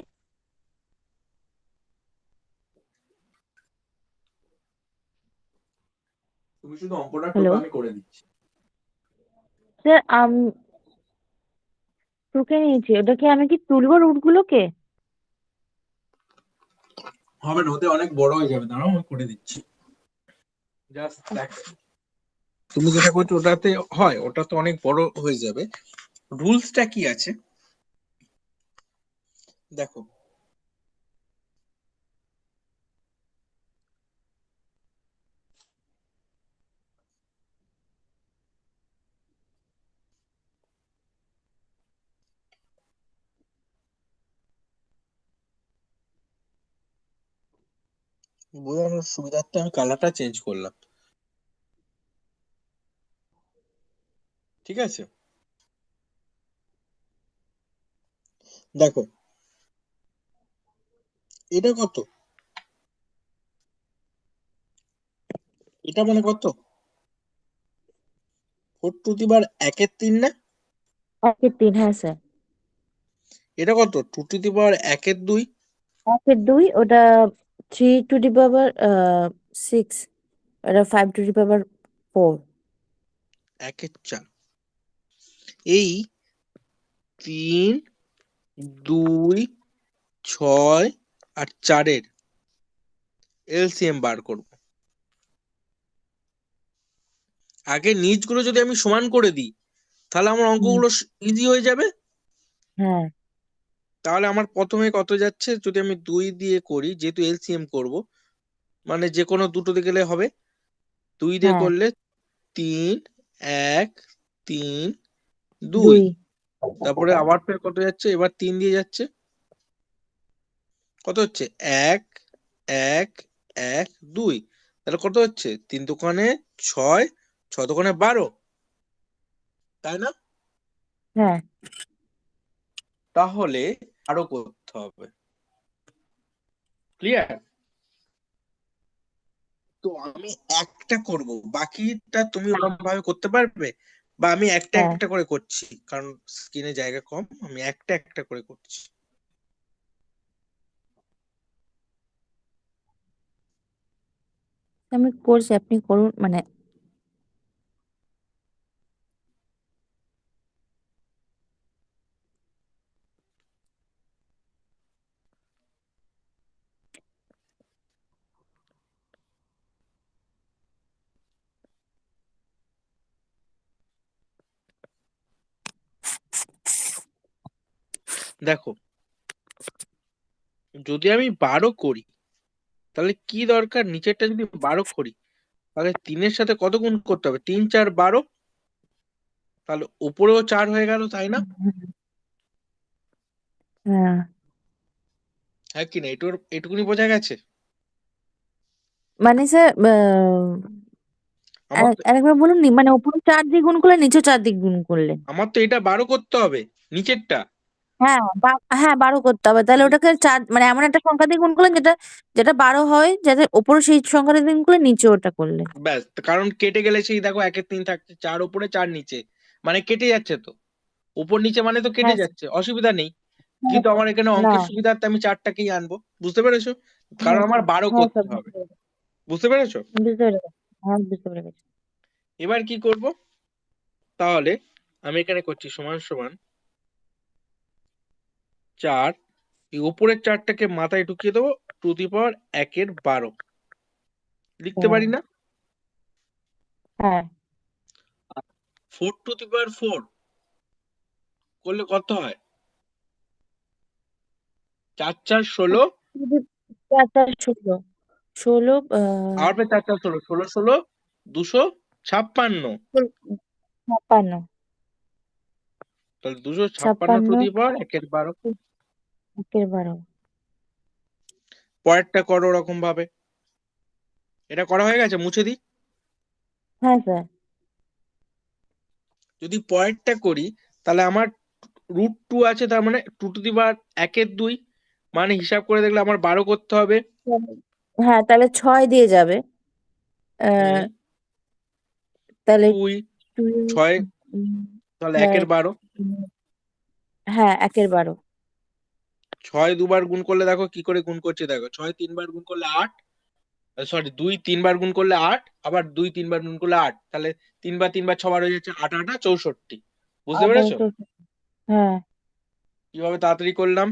তুমি শুধু অঙ্কটা হ্যালো টোকা, আমি করে দিচ্ছি। স্যার, টুকে নিয়েছি, ওটা কি আমি কি তুলবো রুটগুলোকে? হবে না, ওতে অনেক বড় হয়ে যাবে, দাঁড়াও আমি করে দিচ্ছি। জাস্ট দেখ, তুমি যেটা করছো ওটাতে হয়, ওটা তো অনেক বড় হয়ে যাবে। রুলসটা কি আছে দেখো। বোঝানোর সুবিধার্থে আমি কালারটা চেঞ্জ করলাম, ঠিক আছে? দেখো, এটা কত? এটা মানে কত? 4 টু দি পাওয়ার 1/3 না? 1/3, হ্যাঁ স্যার। এটা কত? 2 টু দি পাওয়ার 1/2। 1/2, ওটা 3 টু দি পাওয়ার 6, ওটা 5 টু দি পাওয়ার 4। 1/4। এই 3, 2, 6 আর 4-এর এলসিএম বার করব। আগে নিচগুলো যদি আমি সমান করে দিই, তাহলে আমার অঙ্কগুলো ইজি হয়ে যাবে। হ্যাঁ তাহলে আমার প্রথমে কত যাচ্ছে, যদি আমি 2 দিয়ে করি, যেহেতু এলসিএম করব, মানে যে কোনো দুটো দিয়ে গেলে হবে। 2 দিয়ে হ্যাঁ। করলে 3, 1, 3, 2। 2। তারপরে আবার ফের কত যাচ্ছে, এবার 3 দিয়ে যাচ্ছে, কত হচ্ছে? 1, 1, 1, 2। তাহলে কত হচ্ছে? 3 দোকানে 6, 6 দোকানে 12, তাই না? হ্যাঁ তাহলে আরো করতে হবে। ক্লিয়ার? তো আমি একটা করব, বাকিটা তুমি ওরকম ভাবে করতে পারবে? বা আমি একটা হ্যাঁ একটা করে করছি, কারণ স্ক্রিনে জায়গা কম, আমি একটা একটা করে করছি। আমি করছি, আপনি করুন মানে। দেখো যদি আমি 12 করি তাহলে কি দরকার, নিচেরটা যদি 12 করি তাহলে 3-এর সাথে কত গুণ করতে হবে, 3 4 12, তাহলে উপরেও 4 হয়ে গেল, তাই না? হ্যাঁ হ্যাঁ কি না, এটুকুনি বোঝা গেছে? মানে স্যার আমার তো আরেকবার বলুন নি, মানে উপরে 4 দিয়ে গুণ করলে নিচে 4 দিয়ে গুণ করলে? আমার তো এটা 12 করতে হবে, নিচেরটা। হ্যাঁ হ্যাঁ 12 করতে হবে, তাহলে ওটাকে 4 মানে এমন একটা সংখ্যা দিয়ে গুণ করলেন যেটা যেটা 12 হয়, যাতে উপরে সেই সংখ্যাটা দিয়ে গুণ করলে নিচে ওটা করলে। ব্যাস, কারণ কেটে গেলে সেই দেখো 1 3 থাকছে, 4 উপরে 4 নিচে, মানে কেটে যাচ্ছে তো, উপর নিচে মানে তো কেটে হ্যাঁ স্যার, যাচ্ছে, অসুবিধা নেই। হ্যাঁ কিন্তু স্যার। আমার এখানে না, অঙ্কের সুবিধার্থে আমি 4টাকেই আনবো, বুঝতে পেরেছো? কারণ হ্যাঁ আমার স্যার, 12 হ্যাঁ করতে স্যার, হবে, বুঝতে পেরেছি, বুঝতে পেরেছো? বুঝতে পেরে গেছি, হ্যাঁ বুঝতে পেরে গেছি। এবার কি করব, তাহলে আমি এখানে করছি সমান সমান 4, এই উপরের 4টাকে মাথায় ঢুকিয়ে দেবো, টু দি পাওয়ার 1/12 লিখতে হ্যাঁ পারি না? হ্যাঁ 4 টু দি পাওয়ার 4 করলে কত হয়, 4 4 16, 4 4 16, 16 আবার 4 4 16, 16 16 256, 56, তাহলে 256 টু 56, দি পাওয়ার 1/12। 1/12। পরেরটা করো ওরকম ভাবে, এটা করা হয়ে গেছে, মুছে দিই। হ্যাঁ স্যার, যদি পরেরটা করি তাহলে আমার √2 আছে, তার মানে 2 টু দি পাওয়ার 1/2, মানে হিসাব করে দেখলে আমার 12 করতে হবে। হ্যাঁ তাহলে 6 দিয়ে যাবে, হুম, আহ, তাহলে 2 2, 6, তাহলে 1/12। হ্যাঁ 1/12। 6 দুবার গুণ করলে দেখো কি করে গুণ করছে, দেখো 6 3বার গুণ করলে 8, সরি 2 3বার গুণ করলে 8, আবার 2 3বার গুণ করলে 8, তাহলে 3 বার 3 বার 6 বার হয়ে যাচ্ছে 8 8 64, বুঝতে পেরেছো? হ্যাঁ কিভাবে তাড়াতাড়ি করলাম,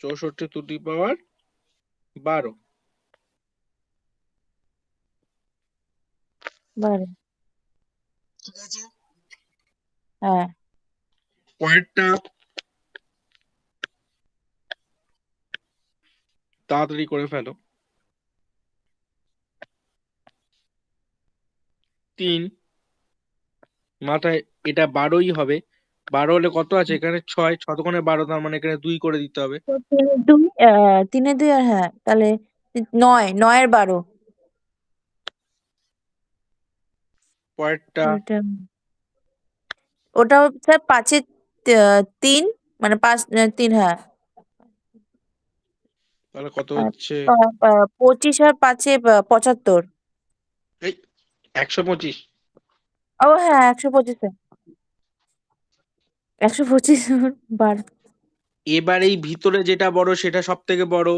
64 টু দি পাওয়ার 12। 12, ঠিক আছে, হ্যাঁ পরেরটা তাড়াতাড়ি করে ফেলো, 3 মাথায়, এটা 12ই হবে, 12 হলে কত আছে এখানে, 6 6 দোকানে 12, তার মানে এখানে 2 করে দিতে হবে। তো 3 এর 2, 3 এর 2 আর হ্যাঁ তাহলে 9, 9/12। পরেরটা ওটা ওটা হচ্ছে 5-এর 3, মানে 5 3, হ্যাঁ তাহলে কত আর হচ্ছে, 25 আর 5-এ 75। এই 125। ও হ্যাঁ 125, 125 12। এবার এই ভিতরে যেটা বড় সেটা সব থেকে বড়,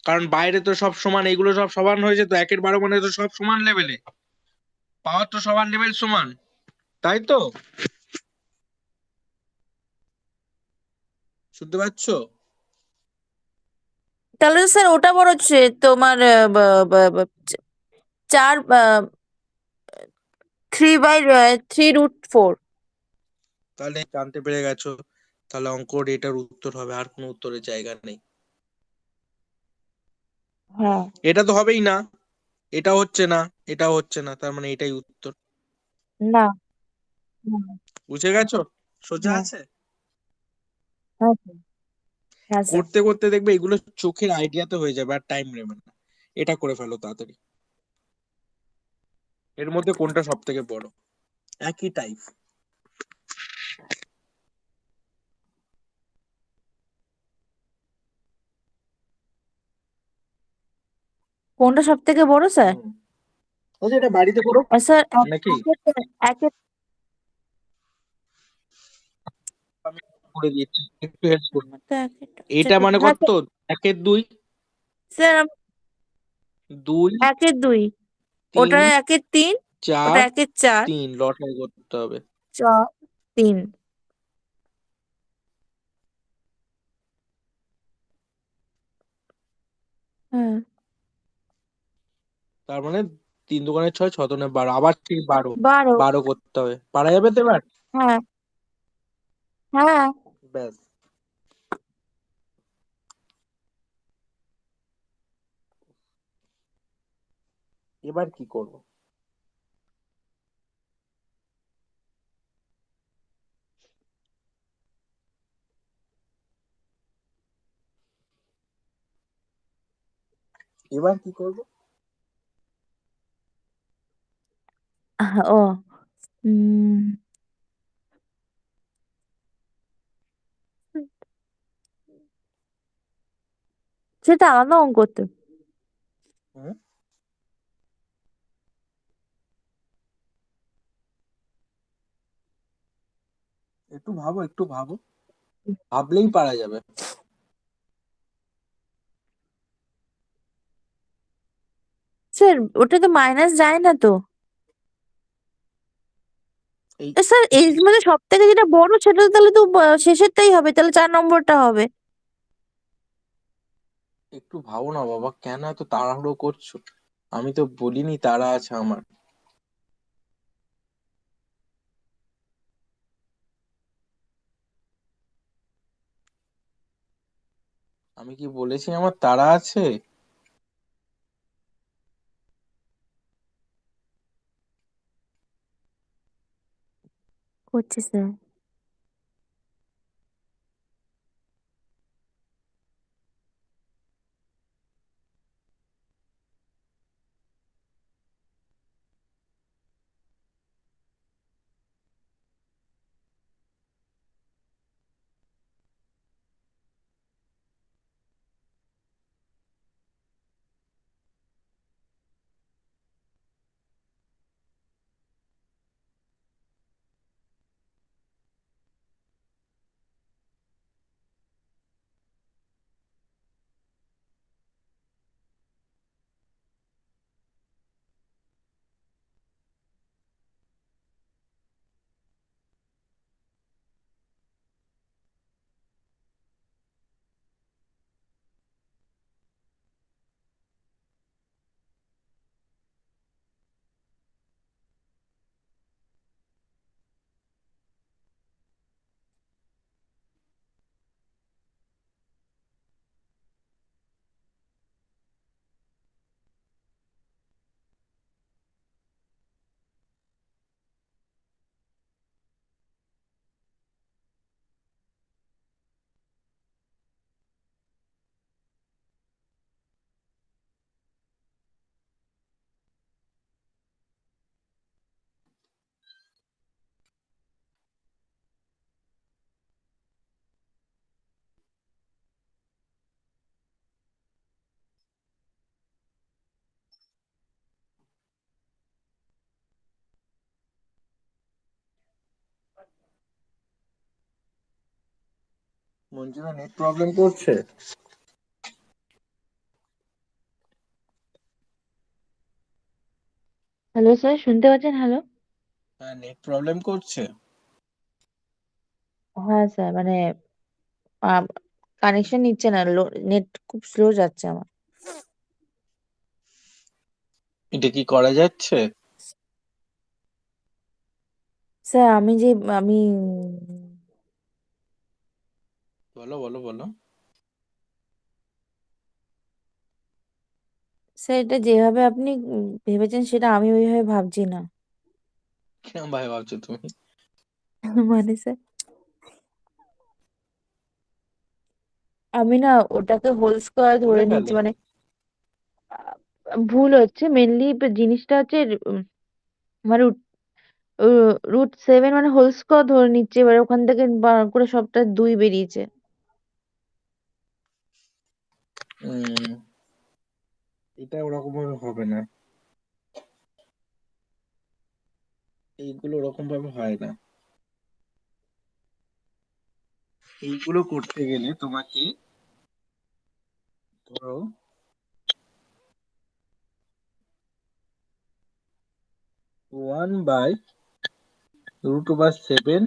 কারণ বাইরে তো সব সমান, এগুলো সব সমান হয়েছে, তো 1/12 মানে তো সব সমান লেভেলে, পাওয়ার তো সবার লেভেল সমান, তাই তো? শুনতে পাচ্ছো? তাহলে তো স্যার ওটা বড় হচ্ছে তোমার 4, 3/3√4। তাহলে জানতে পেরে গেছো, তাহলে অঙ্কর এটার উত্তর হবে, আর কোনো উত্তরের জায়গা নেই। হ্যাঁ এটা তো হবেই না, এটা হচ্ছে না, এটা হচ্ছে না, তার মানে এটাই উত্তর। না, না, বুঝে গেছো? সোজা হ্যাঁ আছে। হ্যাঁ স্যার, হ্যাঁ স্যার। করতে করতে দেখবে এগুলো চোখের আইডিয়াতে হয়ে যাবে, আর টাইম নেবে না। এটা করে ফেলো তাড়াতাড়ি, এর মধ্যে কোনটা সব থেকে বড়, একই টাইপ। কোনটা সব থেকে বড় স্যার? হুম, আচ্ছা এটা বাড়িতে করো স্যার নাকি, একের আমি করে দিয়েছি, একটু হেল্প করো। মধ্যে এটা মানে হ্যাঁ কত, 1/2, স্যার, 2 1/2, 3 ওটা 1/3, ওটা 4 1/4, 3 লটাই করতে হবে। 4 3। হ্যাঁ তার মানে 3 দোকানে 6, 6 দোকানে 12, আবার ঠিক 12, 12, 12 করতে হবে, পারা যাবে তো এবার? হ্যাঁ হ্যাঁ। ব্যাস। এবার কি করব? এবার কি করব? ও উম সেটা আলাদা অঙ্ক তো। হুম, একটু ভাবো, একটু ভাবো, ভাবলেই পারা যাবে। স্যার ওটা তো মাইনাস যায় না তো। এই স্যার এর মধ্যে সব থেকে যেটা বড় সেটা তো তাহলে তো শেষেরটাই হবে, তাহলে 4 নম্বরটা হবে। একটু ভাবো না বাবা, কেন এত তাড়াহুড়ো করছো? আমি তো বলিনি তাড়া আছে আমার। আমি কি বলেছি আমার তাড়া আছে? করছি স্যার। মঞ্জুরা, নেট প্রবলেম করছে? হ্যালো স্যার, শুনতে পাচ্ছেন? হ্যালো। হ্যাঁ, নেট প্রবলেম করছে। হ্যাঁ স্যার, মানে কানেকশন নিচ্ছে না, নেট খুব স্লো যাচ্ছে আমার। এটা কি করা যাচ্ছে? স্যার আমি বলো বলো বলো। স্যার এটা যেভাবে আপনি ভেবেছেন সেটা আমি ওইভাবে ভাবছি না। কিরম ভাই ভাবছো তুমি? মানে স্যার আমি না ওটাকে হোল স্কোয়ার বলে ধরে নিচ্ছি, ফেলো। মানে ভুল হচ্ছে মেনলি। জিনিসটা হচ্ছে মানে √7 মানে হোল স্কোয়ার ধরে নিচ্ছি, এবার ওখান থেকে বার করে সবটা 2 বেরিয়েছে। উম এটা ওরকম ভাবে হবে না, এইগুলো ওরকম ভাবে হয় না। এইগুলো করতে গেলে তোমাকে, ধরো, 1/√7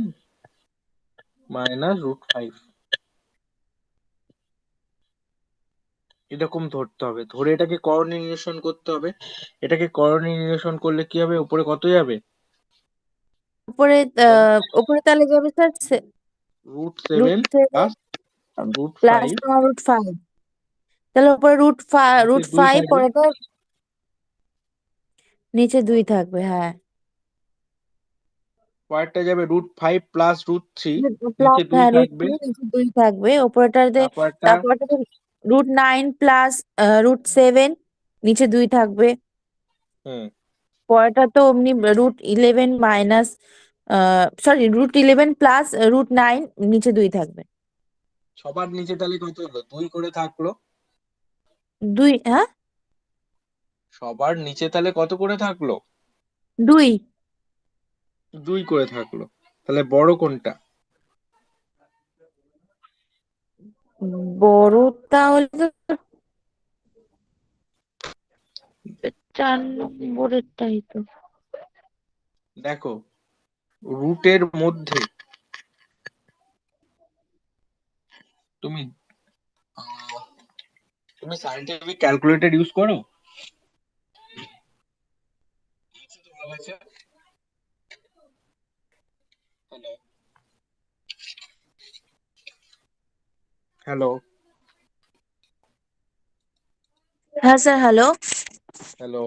-√5 এরকম ধরতে হবে, ধরে এটাকে করণীয় নিরসন করতে হবে। এটাকে করণীয় নিরসন করলে কি হবে? উপরে কত যাবে উপরে বলো? উপরে তাহলে যাবে sir root root 7 seven plus root plus 5, তোমার √5, তাহলে উপরে নিচে রুট 2 ফাইভ থাকবে। পরেটা নিচে 2 থাকবে, হ্যাঁ। পরেরটা যাবে √5 প্লাস √3, প্লাস, নিচে 2 হ্যাঁ থাকবে। √3 নিচে 2 থাকবে ওপরটাতে। তারপরটা তারপরটাতে √9 প্লাস √7 নিচে 2 থাকবে। হুম পরেরটা তো অমনি √11 মাইনাস, সরি √11 প্লাস √9 নিচে 2 থাকবে। সবার নিচে তাহলে কত হলো? 2 করে থাকলো। 2, হ্যাঁ সবার নিচে তাহলে কত করে থাকলো? 2। 2 করে থাকলো। তাহলে বড় কোনটা? বড় তাহলে তো 4 নম্বরেরটাই তো। দেখো, রুটের মধ্যে তুমি আহ, তুমি সায়েন্টিফিক ক্যালকুলেটর ইউজ করো? হ্যালো, হ্যালো, হ্যাঁ স্যার, হ্যালো। হ্যালো,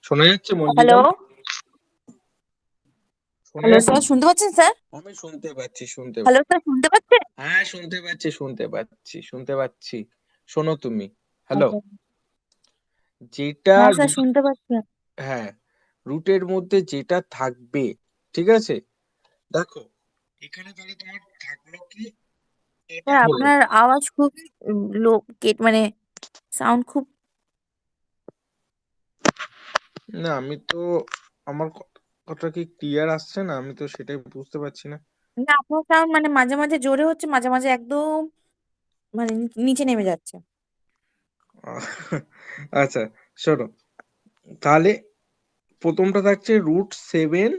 শোনা যাচ্ছে হ্যালো, মঞ্জিতা? শোনা হ্যালো যাচ্ছে? স্যার, শুনতে পাচ্ছেন স্যার? আমি শুনতে পাচ্ছি, শুনতে হ্যালো পাচ্ছি। স্যার, শুনতে পাচ্ছেন? হ্যাঁ, শুনতে পাচ্ছি, শুনতে পাচ্ছি, শুনতে পাচ্ছি। শোনো তুমি। হ্যালো, আচ্ছা। যেটা হ্যাঁ স্যার, রুট, শুনতে পাচ্ছি। হ্যাঁ, রুটের মধ্যে যেটা থাকবে, ঠিক আছে? দেখো, এখানে তাহলে তোমার থাকলো কি? এটা স্যার হলো, আপনার আওয়াজ খুব লো, মানে সাউন্ড খুব। না আমি তো, আমার কথা কি ক্লিয়ার আসছে না? আমি তো সেটাই বুঝতে পারছি না। না, আপনার সাউন্ড মানে মাঝে মাঝে জোরে হচ্ছে, মাঝে মাঝে একদম মানে নিচে নেমে যাচ্ছে। আহ, আচ্ছা, শোনো, তাহলে প্রথমটা থাকছে √7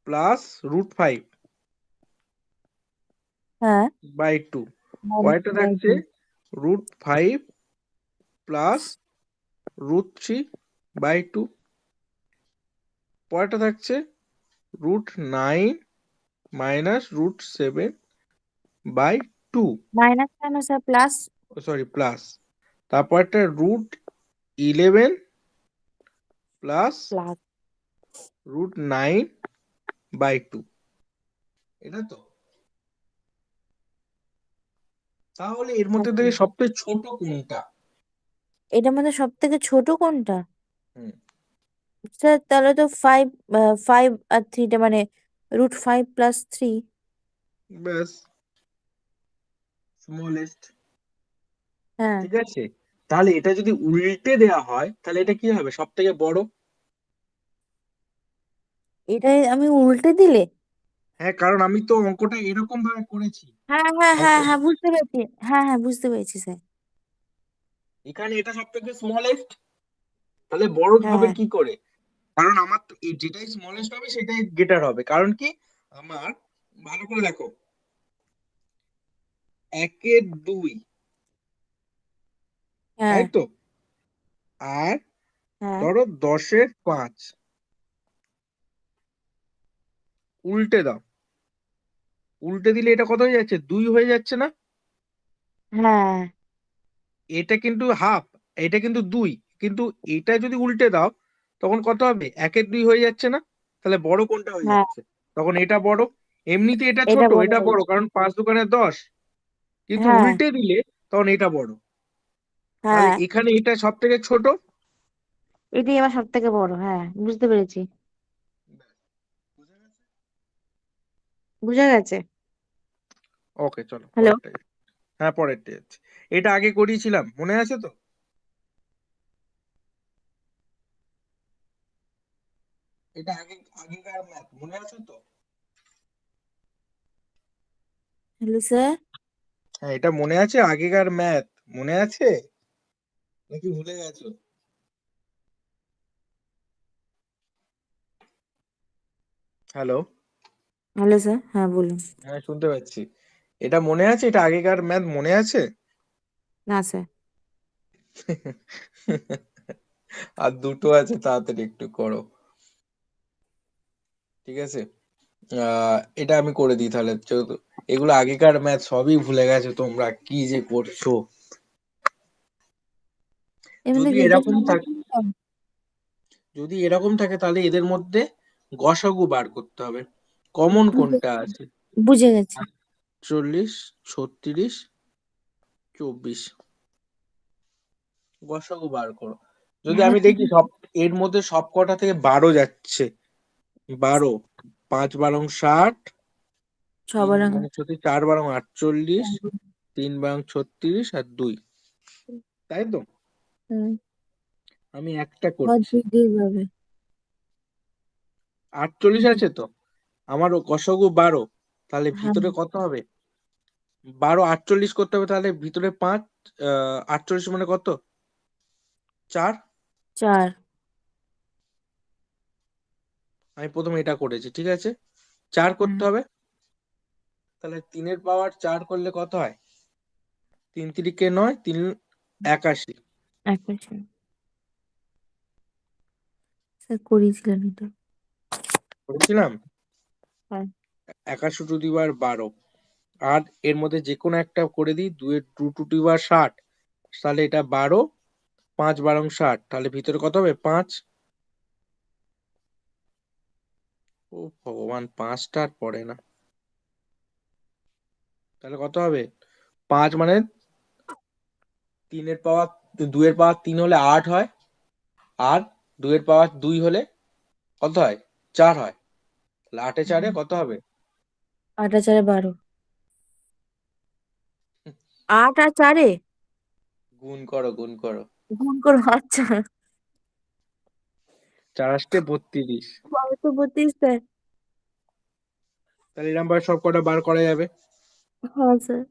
প্লাস √5 হ্যাঁ। বাই 2। পরেরটা থাকছে √5 প্লাস √3 বাই 2। পরেরটা থাকছে √9 মাইনাস √7 বাই 2, মাইনাস কেন স্যার, প্লাস। Sorry plus. তারপরটা √11 প্লাস প্লাস। √9 বাই 2, এটা তো। তাহলে এর মধ্যে থেকে সবচেয়ে ছোট কোনটা? এটার মধ্যে সব থেকে ছোট কোনটা? হুম, স্যার তাহলে তো 5 আর 3টা মানে √5 প্লাস 3। ব্যাস, স্মলেস্ট। হ্যাঁ, ঠিক আছে, তাহলে এটা যদি উল্টে দেওয়া হয় তাহলে এটা কি হবে? সব থেকে বড়। এটাই আমি উল্টে দিলে। হ্যাঁ, কারণ আমি তো অঙ্কটা এরকম ভাবে করেছি। হ্যাঁ হ্যাঁ হ্যাঁ দেখো, হ্যাঁ, বুঝতে পেরেছি। হ্যাঁ হ্যাঁ, বুঝতে পেরেছি স্যার। এখানে এটা সব থেকে স্মলেস্ট, তাহলে বড় হবে হ্যাঁ কি করে? কারণ আমার তো যেটাই স্মলেস্ট হবে সেটাই গ্রেটার হবে, কারণ কি আমার, ভালো করে দেখো, 1-এর 2, হ্যাঁ তাই তো, আর হ্যাঁ ধরো 10-এর 5, উল্টে দাও। উল্টে দিলে এটা কত হয়ে যাচ্ছে? 2 হয়ে যাচ্ছে না? হ্যাঁ এটা কিন্তু হাফ, এটা কিন্তু 2, কিন্তু এটা যদি উল্টে দাও তখন কত হবে? 1-এর 2 হয়ে যাচ্ছে না? তাহলে বড় কোনটা হয়ে হ্যাঁ, যাচ্ছে? তখন এটা বড়। এমনিতে এটা এটা ছোট, বড় এটা হবে। বড়, কারণ 5 × 10, কিন্তু হ্যাঁ উল্টে দিলে তখন এটা বড়। তাহলে হ্যাঁ, এখানে এটা সব থেকে ছোট। এটাই আমার সব থেকে বড়, হ্যাঁ বুঝতে পেরেছি। বুঝা গেছে। ওকে, চলো হ্যালো। পরেরটা। হ্যাঁ, পরেরটা যাচ্ছে। এটা আগে করিয়েছিলাম, মনে আছে তো? এটা আগেকার ম্যাথ, মনে আছে তো? Hello sir. হ্যাঁ, এটা মনে আছে, আগেকার ম্যাথ মনে আছে নাকি ভুলে গেছো? হ্যালো, হ্যালো স্যার, হ্যাঁ বলুন। হ্যাঁ শুনতে পাচ্ছি। এটা মনে আছে, এটা আগেকার ম্যাথ মনে আছে? না স্যার। আর দুটো আছে, তাড়াতাড়ি একটু করো। ঠিক আছে, এটা আমি করে দিই তাহলে, যেহেতু এগুলো আগেকার ম্যাথ সবই ভুলে গেছো তোমরা, কি যে করছো। এমনি যদি জিজ্ঞাসা এরকম থাকে, করতাম। তাহলে এদের মধ্যে গসাগু বার করতে হবে। কমন কোনটা আছে? বুঝে গেছি। 40, 36, 24। গসাগু বার করো। যদি হ্যাঁ, আমি দেখি সব এর মধ্যে সব কটা থেকে 12 যাচ্ছে, 12, 5 × 12 = 60, তিন সবার আগে। 4 × 12 = 48, 3 × 12 = 36, আর 2, তাই তো? হুম, আমি একটা আবার করছি। 2 দিয়ে যাবে। 48 আছে তো, আমার গসাগু 12, তাহলে হ্যাঁ, ভিতরে কত হবে? 12 48 করতে হবে, তাহলে ভিতরে 5, 48 মানে কত? 4। 4। আমি প্রথমে এটা করেছি, ঠিক আছে। 4 করতে হুম, হবে, তাহলে 3 এর পাওয়ার 4 করলে কত হয়? 3 3 9, 3 81। 1%। স্যার করিয়েছিলেন এটা। করেছিলাম। হ্যাঁ। 81^12। আর এর মধ্যে যে কোনো একটা করে দিই, 2^2 60, তাহলে এটা 12, 5 × 12 = 60, তাহলে ভিতরে কত হবে? 5। ও ভগবান, 5টা আর পড়ে না। তাহলে কত হবে? 5 মানে 3 এর পাওয়ার 2 এর পাওয়ার 3 হলে 8 হয়, আর 2 এর পাওয়ার 2 হলে কত হয়? 4 হয়। তাহলে 8 এ 4 এ কত হবে? 8 আর 4 12। 8 আর 4 গুণ করো, গুণ করো। গুণ করো। আচ্ছা, 4 8 32। 1232 স্যার। তাহলে এরকম ভাবে সব কটা বার করা যাবে। হ্যাঁ স্যার।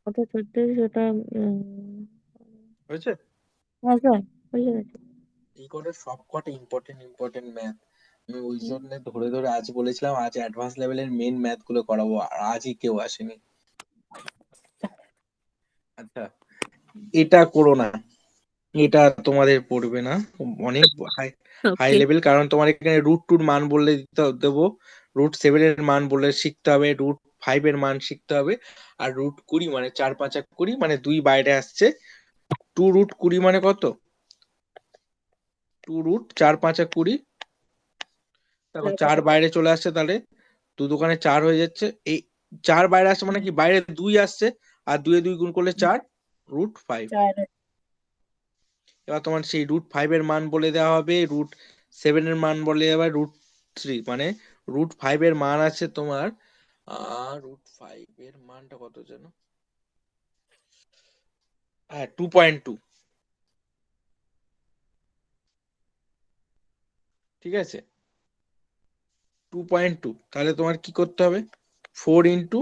ওটা 36, ওটা হয়েছে? হ্যাঁ স্যার, বুঝে গেছি। এই করে সব কটা ইম্পর্টেন্ট ইম্পর্টেন্ট ম্যাথ আমি ওই জন্য ধরে ধরে আজ বলেছিলাম, আজ অ্যাডভান্স লেভেলের মেন ম্যাথ গুলো করাবো, আর আজই কেউ আসেনি। আচ্ছা, এটা করো না, এটা তোমাদের পড়বে না, অনেক হাই হাই ওকে। লেভেল। কারণ তোমার এখানে রুট টুর মান বললে দিতে দেবো, √7 এর মান বললে শিখতে হবে, √5 এর মান শিখতে হবে, আর √20 মানে 4 5 20 মানে 2 বাইরে আসছে। 2√20 মানে কত? 2 √4 5 20, দেখো 4 বাইরে চলে আসছে, তাহলে 2 দোকানে 4 হয়ে যাচ্ছে। এই 4 বাইরে আসছে মানে কি, বাইরে 2 আসছে, আর 2 এ 2 গুণ করলে 4, √5। 4। এবার তোমার সেই √5 এর মান বলে দেওয়া হবে, √7 এর মান বলে দেওয়া হবে, √3 মানে √5 এর মান আছে তোমার, √5 এর মানটা কত যেন, হ্যাঁ 2.2, ঠিক আছে। 2.2, তাহলে তোমার কি করতে হবে? 4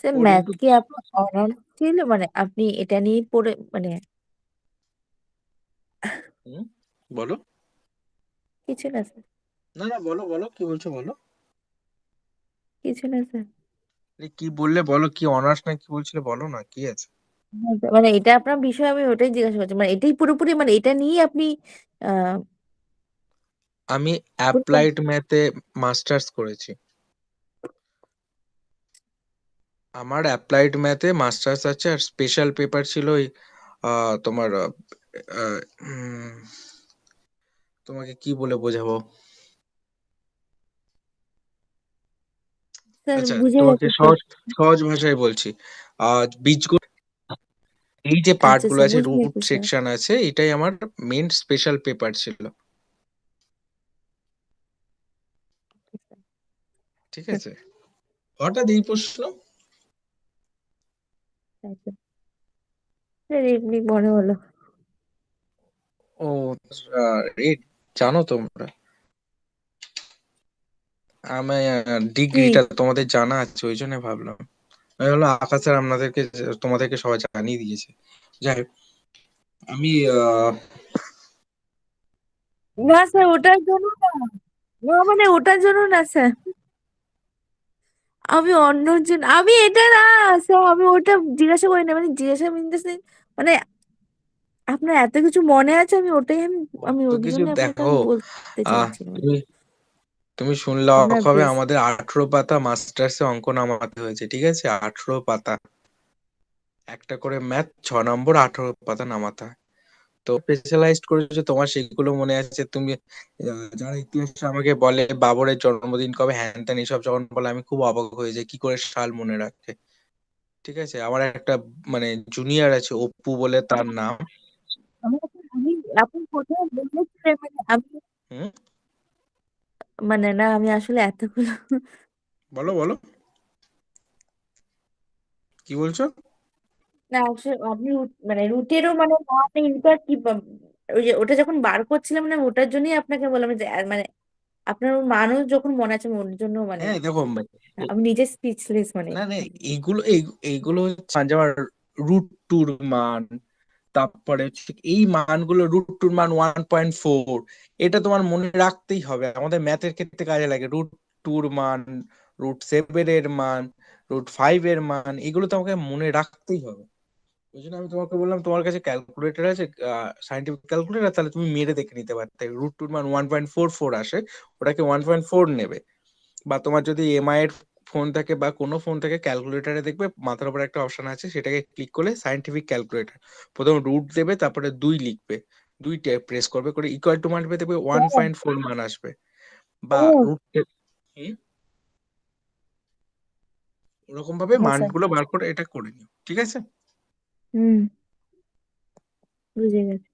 স্যার ম্যাথ ইন্টু, কি আপনার অনার্স ছিল, মানে আপনি এটা নিয়ে পড়ে মানে বলো। কিছু না স্যার, না না, বলো বলো, কি বলছো বলো। কিছু না স্যার। কি বললে বলো, কি অনার্স না কি বলছিলে বলো না, কি আছে? হ্যাঁ, স্যার, মানে এটা আপনার বিষয়, আমি ওটাই জিজ্ঞাসা করছি, মানে এটাই পুরোপুরি, মানে এটা নিয়ে আপনি আহ আমি বুঝলেন? অ্যাপ্লাইড ম্যাথে মাস্টার্স করেছি। আমার অ্যাপ্লাইড ম্যাথে মাস্টার্স আছে, আর স্পেশাল পেপার ছিল ওই তোমার আহ, উম, তোমাকে কি বলে বোঝাবো। স্যার আচ্ছা, বুঝে তোমাকে গেছি স্যার। সহজ সহজ ভাষায় বলছি। বীজগণিত, এই যে পার্ট আচ্ছা গুলো স্যার, আছে, বুঝে রুট গেছি স্যার। সেকশন আছে, এটাই আমার মেন স্পেশাল পেপার ছিল, ঠিক আছে। হঠাৎ এই প্রশ্ন? আচ্ছা স্যার, এমনি মনে হলো। ও, এই জানো তোমরা, আমি কি? ডিগ্রিটা তোমাদের জানা আছে, ওই জন্য ভাবলাম। আমি হলো আকাশ স্যার আপনাদেরকে, তোমাদেরকে সবাই জানিয়ে দিয়েছে। যাই হোক, আমি না স্যার, ওটার জন্য না। না মানে ওটার জন্য না স্যার, আমি অন্যর জন্য, আমি এটা না স্যার, আমি ওটা জিজ্ঞাসা করি না, মানে জিজ্ঞাসা মিনতেছে মানে আপনার এত কিছু মনে আছে, আমি ওটাই আমি তো ওর কিছু জন্য আপনাকে দেখো, আমি বলতে আহ চাইছিলাম তুমি তুমি শুনলে আপনার অবাক হবে, বেশ। আমাদের 18 পাতা মাস্টার্সে অঙ্ক নামাতে হয়েছে, ঠিক আছে? 18 পাতা, একটা করে ম্যাথ, 6 নম্বর, 18 পাতা নামাতে হয়। তো স্পেশালাইজড করেছো, তোমার সেগুলো মনে আছে। তুমি যারা ইতিহাস আমাকে বলে বাবরের জন্মদিন কবে, হ্যান ত্যান এসব যখন বলে, আমি খুব অবাক হয়ে যাই কি করে সাল মনে রাখে। ঠিক আছে, আমার একটা মানে জুনিয়র আছে, অপু বলে তার নাম। আমি আপনি কোথায় বলেছিলেন, মানে আমি হুম, মানে না আমি আসলে এতগুলো বলো বলো, কি বলছো? না আসলে আপনি মানে রুটেরও মানে মান ইনপুট কি ওই যে ওটা যখন বার করছিলাম মানে ওটার জন্যই আপনাকে বললাম যে মানে আপনার মানুষ যখন মনে আছে আমি ওর জন্য মানে হ্যাঁ দেখো, আমি নিজে স্পিচলেস মানে। না না, এইগুলো এইগুলো হচ্ছে যেমন রুট টুর মান, তারপরে হচ্ছে এই মানগুলো, রুট টুর মান 1.4, এটা তোমার মনে রাখতেই হবে, আমাদের ম্যাথের ক্ষেত্রে কাজে লাগে। রুট টুর মান, রুট 7 এর মান, রুট 5 এর মান, এগুলো তোমাকে মনে রাখতেই হবে। ওই জন্য আমি তোমাকে বললাম, তোমার কাছে ক্যালকুলেটর আছে, সাইন্টিফিক ক্যালকুলেটর, তাহলে তুমি মেরে দেখে নিতে পারতে। রুট টুর মান 1.44 আসে, ওটাকে 1.4 নেবে। বা তোমার যদি এমআই এর ফোন থাকে বা কোনো ফোন থেকে, ক্যালকুলেটারে দেখবে মাথার উপর একটা অপশন আছে, সেটাকে ক্লিক করলে সাইন্টিফিক ক্যালকুলেটর, প্রথম রুট দেবে, তারপরে 2 লিখবে, 2 প্রেস করবে, করে ইকুয়াল টু মারবে, দেখবে 1.4 মান আসবে। বা ও রুট, ওরকম ভাবে ও স্যার। মানগুলো বার করে এটা করে নিও, ঠিক আছে? হুম, বুঝে গেছি।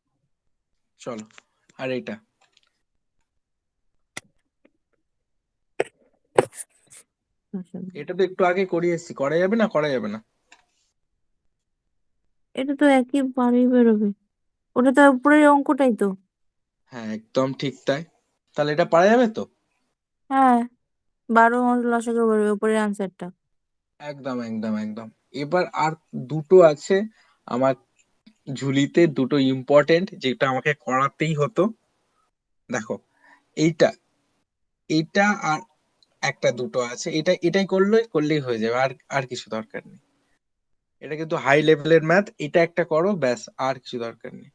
চলো, আর এটা, আসলে এটা তো একটু আগে করিয়ে এসেছি, করা যাবে না, করা যাবে না? এটা তো একেবারেই বেরোবে, ওটা তো উপরের অঙ্কটাই তো। হ্যাঁ একদম ঠিক তাই, তাহলে এটা পারা যাবে তো। হ্যাঁ, 12 লসাগু বেরোবে উপরের আনসারটা। একদম একদম একদম। এবার আর দুটো আছে আমার ঝুলিতে, দুটো ইম্পর্টেন্ট, যেটা আমাকে করাতেই হতো। দেখো, এইটা, এইটা আর একটা দুটো আছে, এটাই করলেই হয়ে যাবে, আর আর কিছু দরকার নেই। এটা কিন্তু হাই লেভেলের ম্যাথ, এটা একটা করো ব্যাস, আর কিছু দরকার নেই।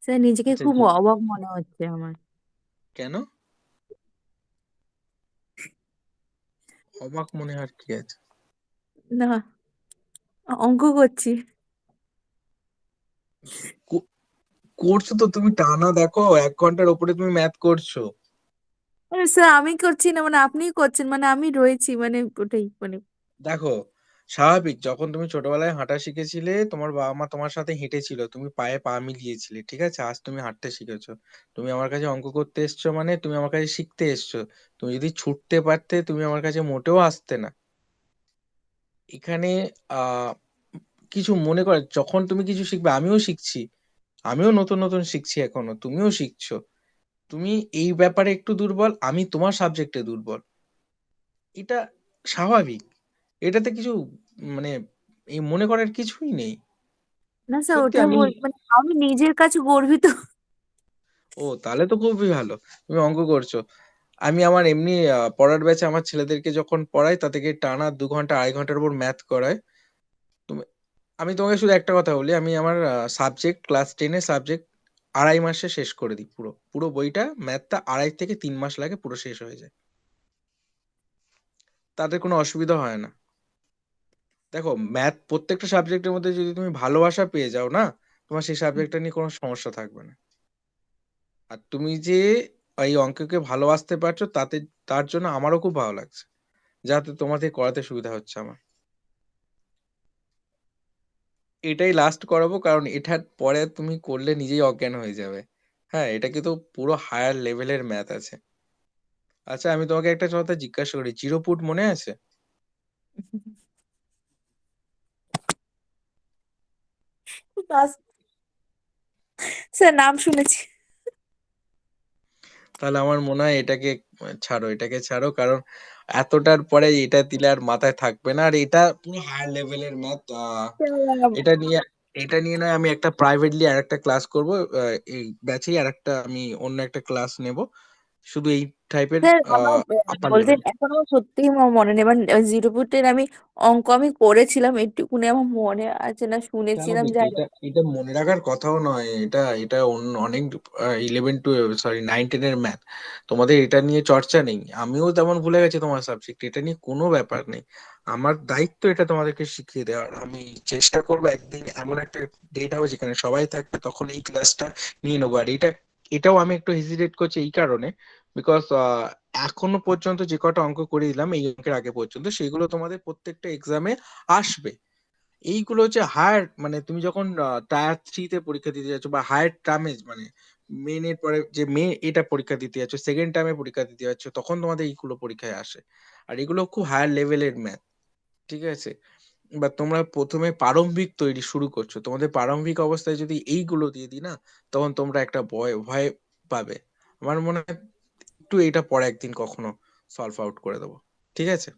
স্যার নিজেকে আচ্ছা খুব অবাক মনে হচ্ছে আমার। কেন অবাক মনে হয়, কি আছে? না, অঙ্ক করছি। কো- করছো তো তুমি, টানা দেখো 1 ঘন্টার উপরে তুমি ম্যাথ করছো। আরে স্যার আমি করছি না, মানে আপনিই করছেন, মানে আমি রয়েছি মানে ওটাই মানে। দেখো, স্বাভাবিক, যখন তুমি ছোটবেলায় হাঁটা শিখেছিলে, তোমার বাবা মা তোমার সাথে হেঁটেছিল, তুমি পায়ে পা মিলিয়েছিলে, ঠিক আছে? আজ তুমি হাঁটতে শিখেছো, তুমি আমার কাছে অঙ্ক করতে এসছো, মানে তুমি আমার কাছে শিখতে এসছো। তুমি যদি ছুটতে পারতে, তুমি আমার কাছে মোটেও আসতে না। এখানে আহ কিছু মনে করে, যখন তুমি কিছু শিখবে, আমিও শিখছি, আমিও নতুন নতুন শিখছি, এখনো তুমিও শিখছো। তুমি এই ব্যাপারে একটু দুর্বল, আমি তোমার সাবজেক্টে দুর্বল, এটা স্বাভাবিক। এটাতে কিছু মানে এই মনে করার কিছুই নেই। না স্যার সত্যি ওটাই আমি, মানে আমি নিজের কাছে গর্বিত। ও তাহলে তো খুবই ভালো, তুমি অঙ্ক করছো। আমি আমার এমনি পড়ার ব্যাচে আমার ছেলেদেরকে যখন পড়াই, তাদেরকে টানা 2 ঘন্টা 2.5 ঘন্টার উপর ম্যাথ করায়। তুমি, আমি তোমাকে শুধু একটা কথা বলি, আমি আমার সাবজেক্ট, ক্লাস 10-এর সাবজেক্ট 2.5 মাসে শেষ করে দিই, পুরো পুরো বইটা, ম্যাথটা 2.5 থেকে 3 মাস লাগে, পুরো শেষ হয়ে যায়, তাদের কোনো অসুবিধা হয় না। দেখো, ম্যাথ প্রত্যেকটা সাবজেক্টের মধ্যে যদি তুমি ভালোবাসা পেয়ে যাও না, তোমার সেই সাবজেক্টটা নিয়ে কোনো সমস্যা থাকবে না। আর তুমি যে এই অঙ্ককে ভালোবাসতে পারছো, তার জন্য আমারও খুব ভালো লাগছে, যাতে তোমাদের করাতে সুবিধা হচ্ছে আমার। এটাই লাস্ট করাবো, কারণ এটার পরে তুমি করলে নিজেই অজ্ঞান হয়ে যাবে। হ্যাঁ, এটা কিন্তু পুরো হায়ার লেভেলের ম্যাথ আছে। আচ্ছা, আমি তোমাকে একটা কথা জিজ্ঞাসা করি, 0 ফুট মনে আছে? বাস, স্যার নাম শুনেছি। তাহলে আমার মনে হয় এটাকে ছাড়ো, এটাকে ছাড়ো, কারণ এতটার পরে এটা দিলে আর মাথায় থাকবে না। আর এটা পুরো হায়ার লেভেলের ম্যাথ। এটা নিয়ে এটা নিয়ে নয় আমি একটা প্রাইভেটলি আর একটা ক্লাস করবো, এই ব্যাচেই আর একটা আমি অন্য একটা ক্লাস নেব শুধু এই টাইপের স্যার আমার আপার বলতে লেভেল। এখন আমার সত্যিই আমার মনে নেই, মানে জিরো ফুটের আমি অঙ্ক আমি করেছিলাম, একটুকুনি আমার মনে আছে না, কেন শুনেছিলাম, দেখতে যাই হোক। এটা এটা মনে রাখার কথাও নয়। এটা এটা অন্য অনেক 9-10 এর ম্যাথ, তোমাদের এটা নিয়ে চর্চা নেই। আমিও তেমন ভুলে গেছি তোমার সাবজেক্ট, এটা নিয়ে কোনো ব্যাপার নেই। আমার দায়িত্ব এটা তোমাদেরকে শিখিয়ে দেওয়ার। আমি চেষ্টা করবো একদিন এমন একটা ডেট হবে যেখানে সবাই থাকবে, তখন এই ক্লাসটা নিয়ে নেবো। আর এটাও আমি একটু হেজিটেট করছি এই কারণে, বিকজ এখনো পর্যন্ত যে কটা অঙ্ক করে দিলাম এই অঙ্কের আগে পর্যন্ত, সেগুলো তোমাদের প্রত্যেকটা এক্সামে আসবে। এইগুলো হচ্ছে হায়ার, মানে তুমি যখন টায়ার 3-তে পরীক্ষা দিতে যাচ্ছ, বা হায়ার টার্মে, মানে মেনের পরে যে এটা পরীক্ষা দিতে যাচ্ছ, সেকেন্ড টার্মে পরীক্ষা দিতে যাচ্ছ, তখন তোমাদের এইগুলো পরীক্ষায় আসে। আর এগুলো খুব হায়ার লেভেলের ম্যাথ, ঠিক আছে? বা তোমরা প্রথমে প্রারম্ভিক তৈরি শুরু করছো, তোমাদের প্রারম্ভিক অবস্থায় যদি এইগুলো দিয়ে দিই না, তখন তোমরা একটা ভয় ভয় পাবে। আমার মনে হয় একটু এটা পরে একদিন কখনো সলভ আউট করে দেবো, ঠিক আছে?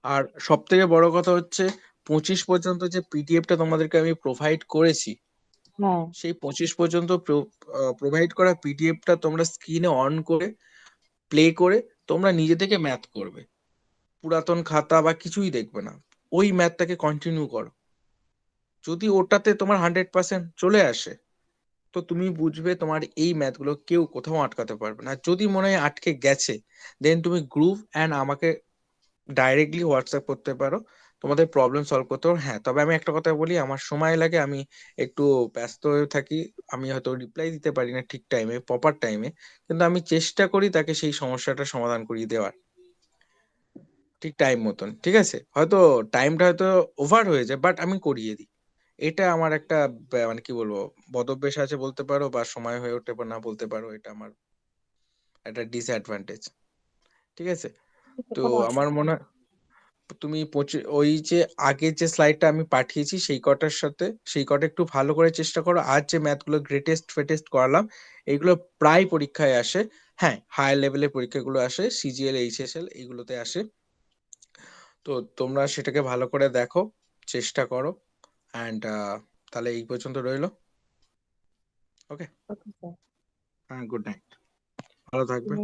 আর সব থেকে বড় কথা হচ্ছে 25 পর্যন্ত যে পিডিএফটা তোমাদেরকে আমি প্রোভাইড করেছি, হ্যাঁ, সেই 25 পর্যন্ত প্রোভাইড করা পিডিএফটা তোমরা স্ক্রিনে অন করে প্লে করে তোমরা নিজে থেকে ম্যাথ করবে। পুরাতন খাতা বা কিছুই দেখবে না, ওই ম্যাথটাকে কন্টিনিউ করো। যদি ওটাতে তোমার 100% চলে আসে, তো তুমি বুঝবে তোমার এই ম্যাথগুলো কেউ কোথাও আটকাতে পারবে না। আর যদি মনে হয় আটকে গেছে, দেন তুমি গ্রুপ অ্যান্ড আমাকে ডাইরেক্টলি হোয়াটসঅ্যাপ করতে পারো, তোমাদের প্রবলেম সলভ করতে পারো। হ্যাঁ, তবে আমি একটা কথা বলি, আমার সময় লাগে, আমি একটু ব্যস্ত হয়ে থাকি, আমি হয়তো রিপ্লাই দিতে পারি না ঠিক টাইমে, প্রপার টাইমে, কিন্তু আমি চেষ্টা করি তাকে সেই সমস্যাটা সমাধান করিয়ে দেওয়ার ঠিক টাইম মতন, ঠিক আছে? হয়তো টাইমটা হয়তো ওভার হয়ে যায়, বাট আমি করিয়ে দিই। এটা আমার একটা মানে কি বলবো, বদভ্যাস আছে বলতে পারো, বা সময় হয়ে ওঠে বা না বলতে পারো, এটা আমার একটা ডিসঅ্যাডভান্টেজ, ঠিক আছে? তো কোনো আমার অসুবিধা মনে হয় তুমি ওই যে আগের যে স্লাইডটা আমি পাঠিয়েছি সেই কটার সাথে সেই কটা একটু ভালো করে চেষ্টা করো। আর যে ম্যাথগুলো গ্রেটেস্ট ফেটেস্ট করালাম, এগুলো প্রায় পরীক্ষায় আসে। হ্যাঁ, হায়ার লেভেলের পরীক্ষাগুলো আসে, সিজিএল, এইচএসএল, এগুলোতে আসে। তো তোমরা সেটাকে ভালো করে দেখো, চেষ্টা করো। অ্যান্ড তাহলে এই পর্যন্ত রইলো। ওকে, নেই। হ্যাঁ, গুড নাইট, ভালো থাকবে।